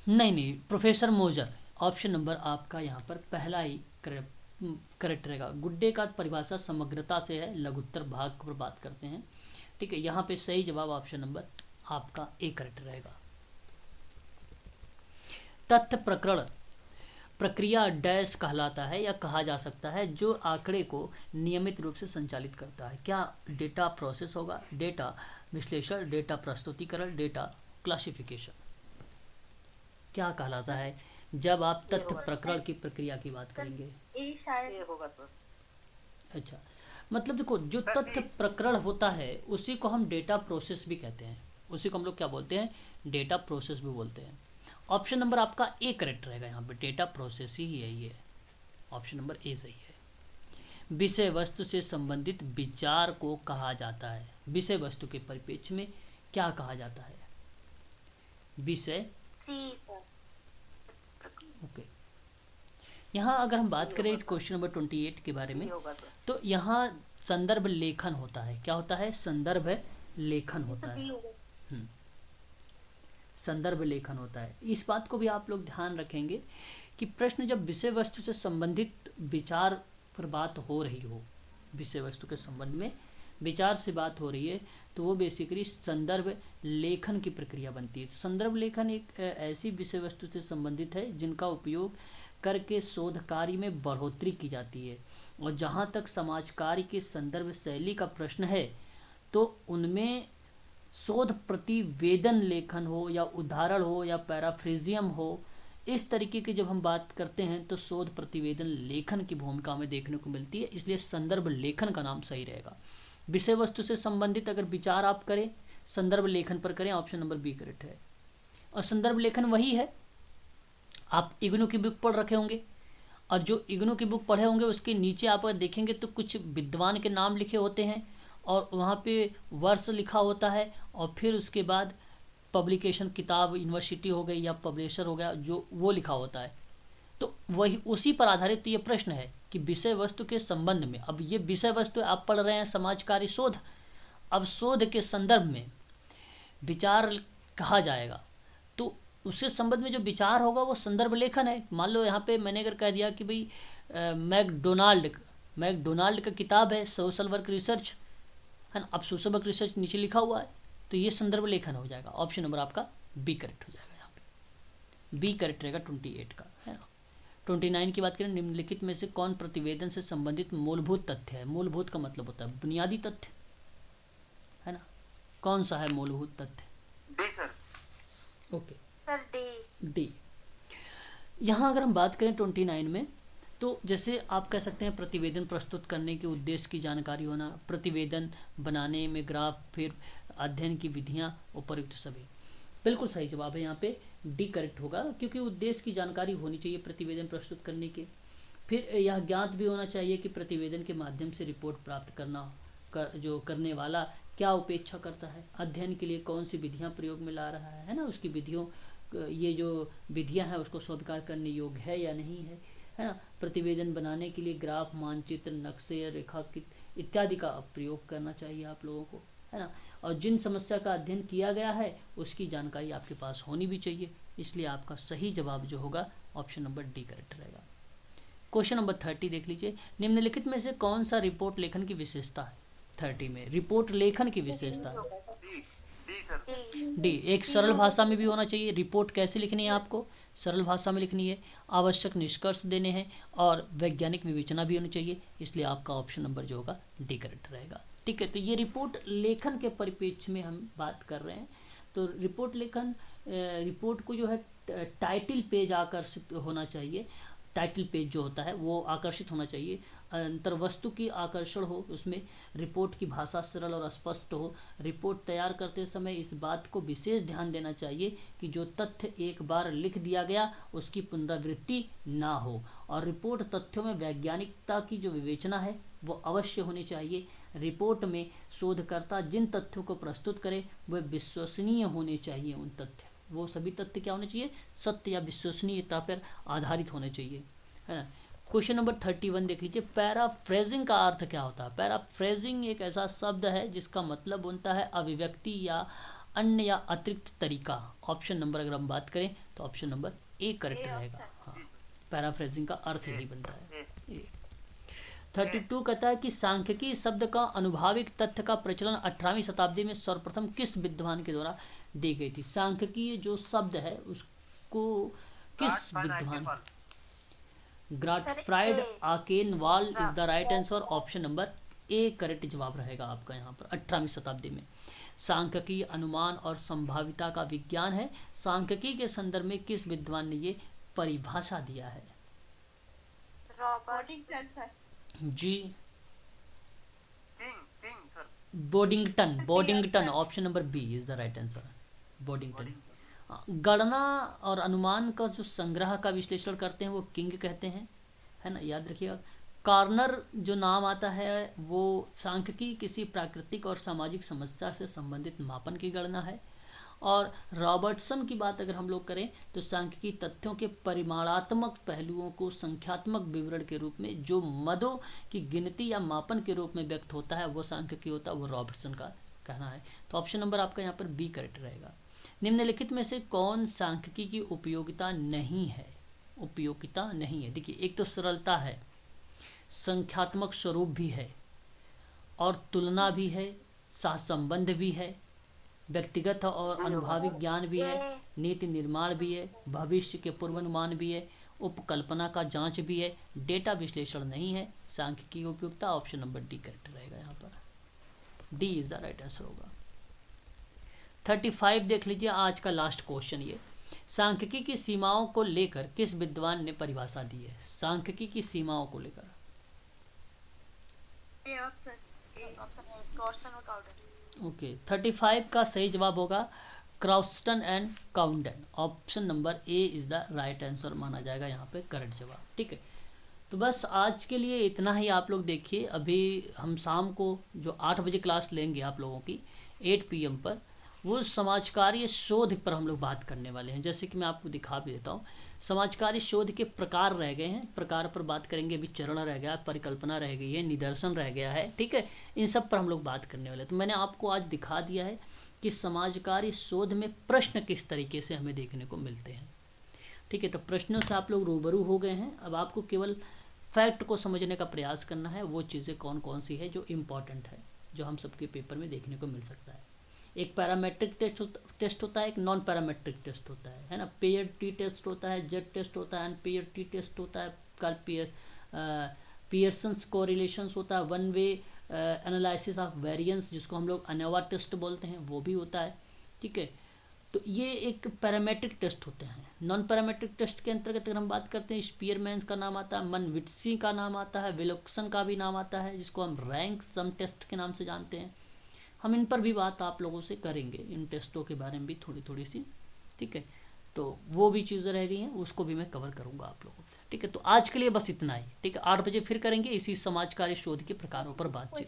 नहीं, प्रोफेसर मोजर। ऑप्शन नंबर आपका यहाँ पर पहला ही करेक्ट रहेगा। गुड्डे का परिभाषा समग्रता से है, लघुत्तर भाग पर बात करते हैं। ठीक है, यहाँ पे सही जवाब ऑप्शन नंबर आपका ए करेक्ट रहेगा। तथ्य प्रकरण प्रक्रिया डैश कहलाता है या कहा जा सकता है जो आंकड़े को नियमित रूप से संचालित करता है। क्या डेटा प्रोसेस होगा, डेटा विश्लेषण, डेटा प्रस्तुतिकरण, डेटा क्लासिफिकेशन? क्या कहलाता है जब आप तथ्य प्रकरण की प्रक्रिया की बात करेंगे? ये होगा सर। अच्छा, मतलब देखो जो तथ्य प्रकरण होता है उसी को हम डेटा प्रोसेस भी कहते हैं, उसी को हम लोग क्या बोलते हैं? डेटा प्रोसेस भी बोलते हैं। ऑप्शन नंबर आपका ए करेक्ट रहेगा, यहाँ पे डेटा प्रोसेस ही है ये, ऑप्शन नंबर ए सही है। विषय वस्तु से संबंधित विचार को कहा जाता है, विषय वस्तु के परिप्रेक्ष्य में क्या कहा जाता है? विषय। ओके, यहाँ अगर हम बात करें क्वेश्चन नंबर 28 के बारे में, तो यहाँ संदर्भ लेखन होता है। क्या होता है? संदर्भ लेखन होता है। संदर्भ लेखन होता है। इस बात को भी आप लोग ध्यान रखेंगे कि प्रश्न जब विषय वस्तु से संबंधित विचार पर बात हो रही हो, विषय वस्तु के संबंध में विचार से बात हो रही है तो वो बेसिकली संदर्भ लेखन की प्रक्रिया बनती है। संदर्भ लेखन एक ऐसी विषय वस्तु से संबंधित है जिनका उपयोग करके शोध कार्य में बढ़ोतरी की जाती है। और जहाँ तक समाज कार्य के संदर्भ शैली का प्रश्न है तो उनमें शोध प्रतिवेदन लेखन हो या उदाहरण हो या पैराफ्रेजियम हो, इस तरीके की जब हम बात करते हैं तो शोध प्रतिवेदन लेखन की भूमिका हमें देखने को मिलती है, इसलिए संदर्भ लेखन का नाम सही रहेगा। विषय वस्तु से संबंधित अगर विचार आप करें संदर्भ लेखन पर करें, ऑप्शन नंबर बी करेक्ट है। और संदर्भ लेखन वही है, आप इग्नू की बुक पढ़ रखे होंगे और जो इग्नू की बुक पढ़े होंगे उसके नीचे आप अगर देखेंगे तो कुछ विद्वान के नाम लिखे होते हैं और वहाँ पे वर्ष लिखा होता है और फिर उसके बाद पब्लिकेशन, किताब, यूनिवर्सिटी हो गई या पब्लिशर हो गया, जो वो लिखा होता है। तो वही उसी पर आधारित ये प्रश्न है कि विषय वस्तु के संबंध में, अब ये विषय वस्तु आप पढ़ रहे हैं समाज कार्य शोध, अब शोध के संदर्भ में विचार कहा जाएगा तो उससे संबंध में जो विचार होगा वो संदर्भ लेखन है। मान लो यहाँ पे मैंने अगर कह दिया कि भाई मैकडोनाल्ड का किताब है सोशल वर्क रिसर्च, है ना, अब सोशल वर्क रिसर्च नीचे लिखा हुआ है तो ये संदर्भ लेखन हो जाएगा। ऑप्शन नंबर आपका बी करेक्ट हो जाएगा, यहाँ पे बी करेक्ट रहेगा 28 का, है ना। 29 की बात करें, निम्नलिखित में से कौन प्रतिवेदन से संबंधित मूलभूत तथ्य है। मूलभूत का मतलब होता है बुनियादी तथ्य, है ना। कौन सा है मूलभूत तथ्य? D sir. Okay sir D. D. यहाँ अगर हम बात करें 29 में तो जैसे आप कह सकते हैं प्रतिवेदन प्रस्तुत करने के उद्देश्य की जानकारी होना, प्रतिवेदन बनाने में ग्राफ, फिर अध्ययन की विधियाँ, उपयुक्त सभी। बिल्कुल सही जवाब है यहाँ पे, डी करेक्ट होगा, क्योंकि उद्देश्य की जानकारी होनी चाहिए प्रतिवेदन प्रस्तुत करने के। फिर यह ज्ञात भी होना चाहिए कि प्रतिवेदन के माध्यम से रिपोर्ट प्राप्त जो करने वाला क्या उपेक्षा करता है, अध्ययन के लिए कौन सी विधियाँ प्रयोग में ला रहा है ना, उसकी विधियों, ये जो विधियाँ हैं उसको स्वीकार करने योग्य है या नहीं है ना। प्रतिवेदन बनाने के लिए ग्राफ, मानचित्र, नक्शे, रेखांकित इत्यादि का प्रयोग करना चाहिए आप लोगों को, है ना। और जिन समस्या का अध्ययन किया गया है उसकी जानकारी आपके पास होनी भी चाहिए, इसलिए आपका सही जवाब जो होगा ऑप्शन नंबर डी करेक्ट रहेगा। क्वेश्चन नंबर 30 देख लीजिए, निम्नलिखित में से कौन सा रिपोर्ट लेखन की विशेषता है। 30 में रिपोर्ट लेखन की विशेषता है डी। एक सरल भाषा में भी होना चाहिए। रिपोर्ट कैसे लिखनी है आपको? सरल भाषा में लिखनी है, आवश्यक निष्कर्ष देने हैं और वैज्ञानिक विवेचना भी होनी चाहिए, इसलिए आपका ऑप्शन नंबर जो होगा डी करेक्ट रहेगा। ठीक है, तो ये रिपोर्ट लेखन के परिप्रेक्ष्य में हम बात कर रहे हैं। तो रिपोर्ट लेखन, रिपोर्ट को जो है टाइटल पेज आकर्षित होना चाहिए, टाइटल पेज जो होता है वो आकर्षित होना चाहिए, अंतर्वस्तु की आकर्षण हो, उसमें रिपोर्ट की भाषा सरल और स्पष्ट हो। रिपोर्ट तैयार करते समय इस बात को विशेष ध्यान देना चाहिए कि जो तथ्य एक बार लिख दिया गया उसकी पुनरावृत्ति ना हो, और रिपोर्ट तथ्यों में वैज्ञानिकता की जो विवेचना है वो अवश्य होनी चाहिए। रिपोर्ट में शोधकर्ता जिन तथ्यों को प्रस्तुत करे वह विश्वसनीय होने चाहिए। उन तथ्य, वो सभी तथ्य क्या होने चाहिए? सत्य या विश्वसनीयता पर आधारित होने चाहिए, है ना। क्वेश्चन नंबर 31 देख लीजिए, पैराफ्रेजिंग का अर्थ क्या होता है। पैराफ्रेजिंग एक ऐसा शब्द है जिसका मतलब बनता है अभिव्यक्ति या अन्य या अतिरिक्त तरीका। ऑप्शन नंबर अगर हम बात करें तो ऑप्शन नंबर ए करेक्ट रहेगा। हाँ, पैराफ्रेजिंग का अर्थ यही बनता है। 32 कहता है कि सांख्यिकी शब्द का अनुभाविक तथ्य का प्रचलन 18वीं शताब्दी में सर्वप्रथम किस विद्वान के द्वारा दी गई थी। सांख्यिकी जो शब्द है उसको किस विद्वान? Gottfried Achenwall is the right answer. Option number A correct जवाब रहेगा आपका यहाँ पर। 18वीं शताब्दी में सांख्यिकी अनुमान और संभाविता का विज्ञान है। सांख्यिकी के संदर्भ में किस विद्वान ने ये परिभाषा दिया है? जी, Boddington. Option number B is the right answer, Boddington. गणना और अनुमान का जो संग्रह का विश्लेषण करते हैं वो किंग कहते हैं, है ना, याद रखिएगा। कार्नर जो नाम आता है वो सांख्यिकी किसी प्राकृतिक और सामाजिक समस्या से संबंधित मापन की गणना है। और रॉबर्टसन की बात अगर हम लोग करें तो सांख्यिकी तथ्यों के परिमाणात्मक पहलुओं को संख्यात्मक विवरण के रूप में जो मदों की गिनती या मापन के रूप में व्यक्त होता है वो सांख्यिकी होता है, वो रॉबर्टसन का कहना है। तो ऑप्शन नंबर आपका यहाँ पर बी करेक्ट रहेगा। निम्नलिखित में से कौन सांख्यिकी की उपयोगिता नहीं है? उपयोगिता नहीं है, देखिए, एक तो सरलता है, संख्यात्मक स्वरूप भी है और तुलना भी है, सहसंबंध भी है, व्यक्तिगत और अनुभविक ज्ञान भी है, नीति निर्माण भी है, भविष्य के पूर्वानुमान भी है, उपकल्पना का जांच भी है, डेटा विश्लेषण नहीं है, सांख्यिकी उपयुक्तता। ऑप्शन नंबर डी करेक्ट रहेगा यहाँ पर, D is the right answer होगा। 35 देख लीजिए, आज का लास्ट क्वेश्चन ये, सांख्यिकी की सीमाओं को लेकर किस विद्वान ने परिभाषा दी है? सांख्यिकी की सीमाओं को लेकर। ओके, 35 का सही जवाब होगा Croxton and Cowden. Option number A is the right answer माना जाएगा यहाँ पे करेक्ट जवाब। ठीक है, तो बस आज के लिए इतना ही। आप लोग देखिए, अभी हम शाम को जो 8 बजे क्लास लेंगे आप लोगों की 8 PM पर, वो समाजकार्य शोध पर हम लोग बात करने वाले हैं। जैसे कि मैं आपको दिखा भी देता हूँ, समाजकार्य शोध के प्रकार रह गए हैं, प्रकार पर बात करेंगे। अभी चरण रह गया, परिकल्पना रह गई है, निदर्शन रह गया है। ठीक है, इन सब पर हम लोग बात करने वाले हैं। तो मैंने आपको आज दिखा दिया है कि समाजकार्य शोध में प्रश्न किस तरीके से हमें देखने को मिलते हैं। ठीक है, तो प्रश्नों से आप लोग रूबरू हो गए हैं। अब आपको केवल फैक्ट को समझने का प्रयास करना है, वो चीज़ें कौन कौन सी है जो इम्पॉर्टेंट है, जो हम सबके पेपर में देखने को मिल सकता है। एक पैरामेट्रिक टेस्ट होता है, एक नॉन पैरामेट्रिक टेस्ट होता है ना। पेयर टी टेस्ट होता है, जेड टेस्ट होता है, पेयर टी टेस्ट होता है, कल पियर्सन्स कोरिलेशंस होता है, one way analysis of variance जिसको हम लोग अनोवा टेस्ट बोलते हैं, वो भी होता है। ठीक है, तो ये एक पैरामेट्रिक टेस्ट होते हैं। नॉन पैरामेट्रिक टेस्ट के अंतर्गत अगर हम बात करते हैं, स्पीयरमैन का नाम आता है, मनविट्सी का नाम आता है, विल्सन का भी नाम आता है, जिसको हम रैंक सम टेस्ट के नाम से जानते हैं। हम इन पर भी बात आप लोगों से करेंगे, इन टेस्टों के बारे में भी थोड़ी थोड़ी सी। ठीक है, तो वो भी चीज़ें रह गई हैं, उसको भी मैं कवर करूँगा आप लोगों से। ठीक है, तो आज के लिए बस इतना ही। ठीक है, 8 बजे फिर करेंगे इसी समाजकार्य शोध के प्रकारों पर बातचीत।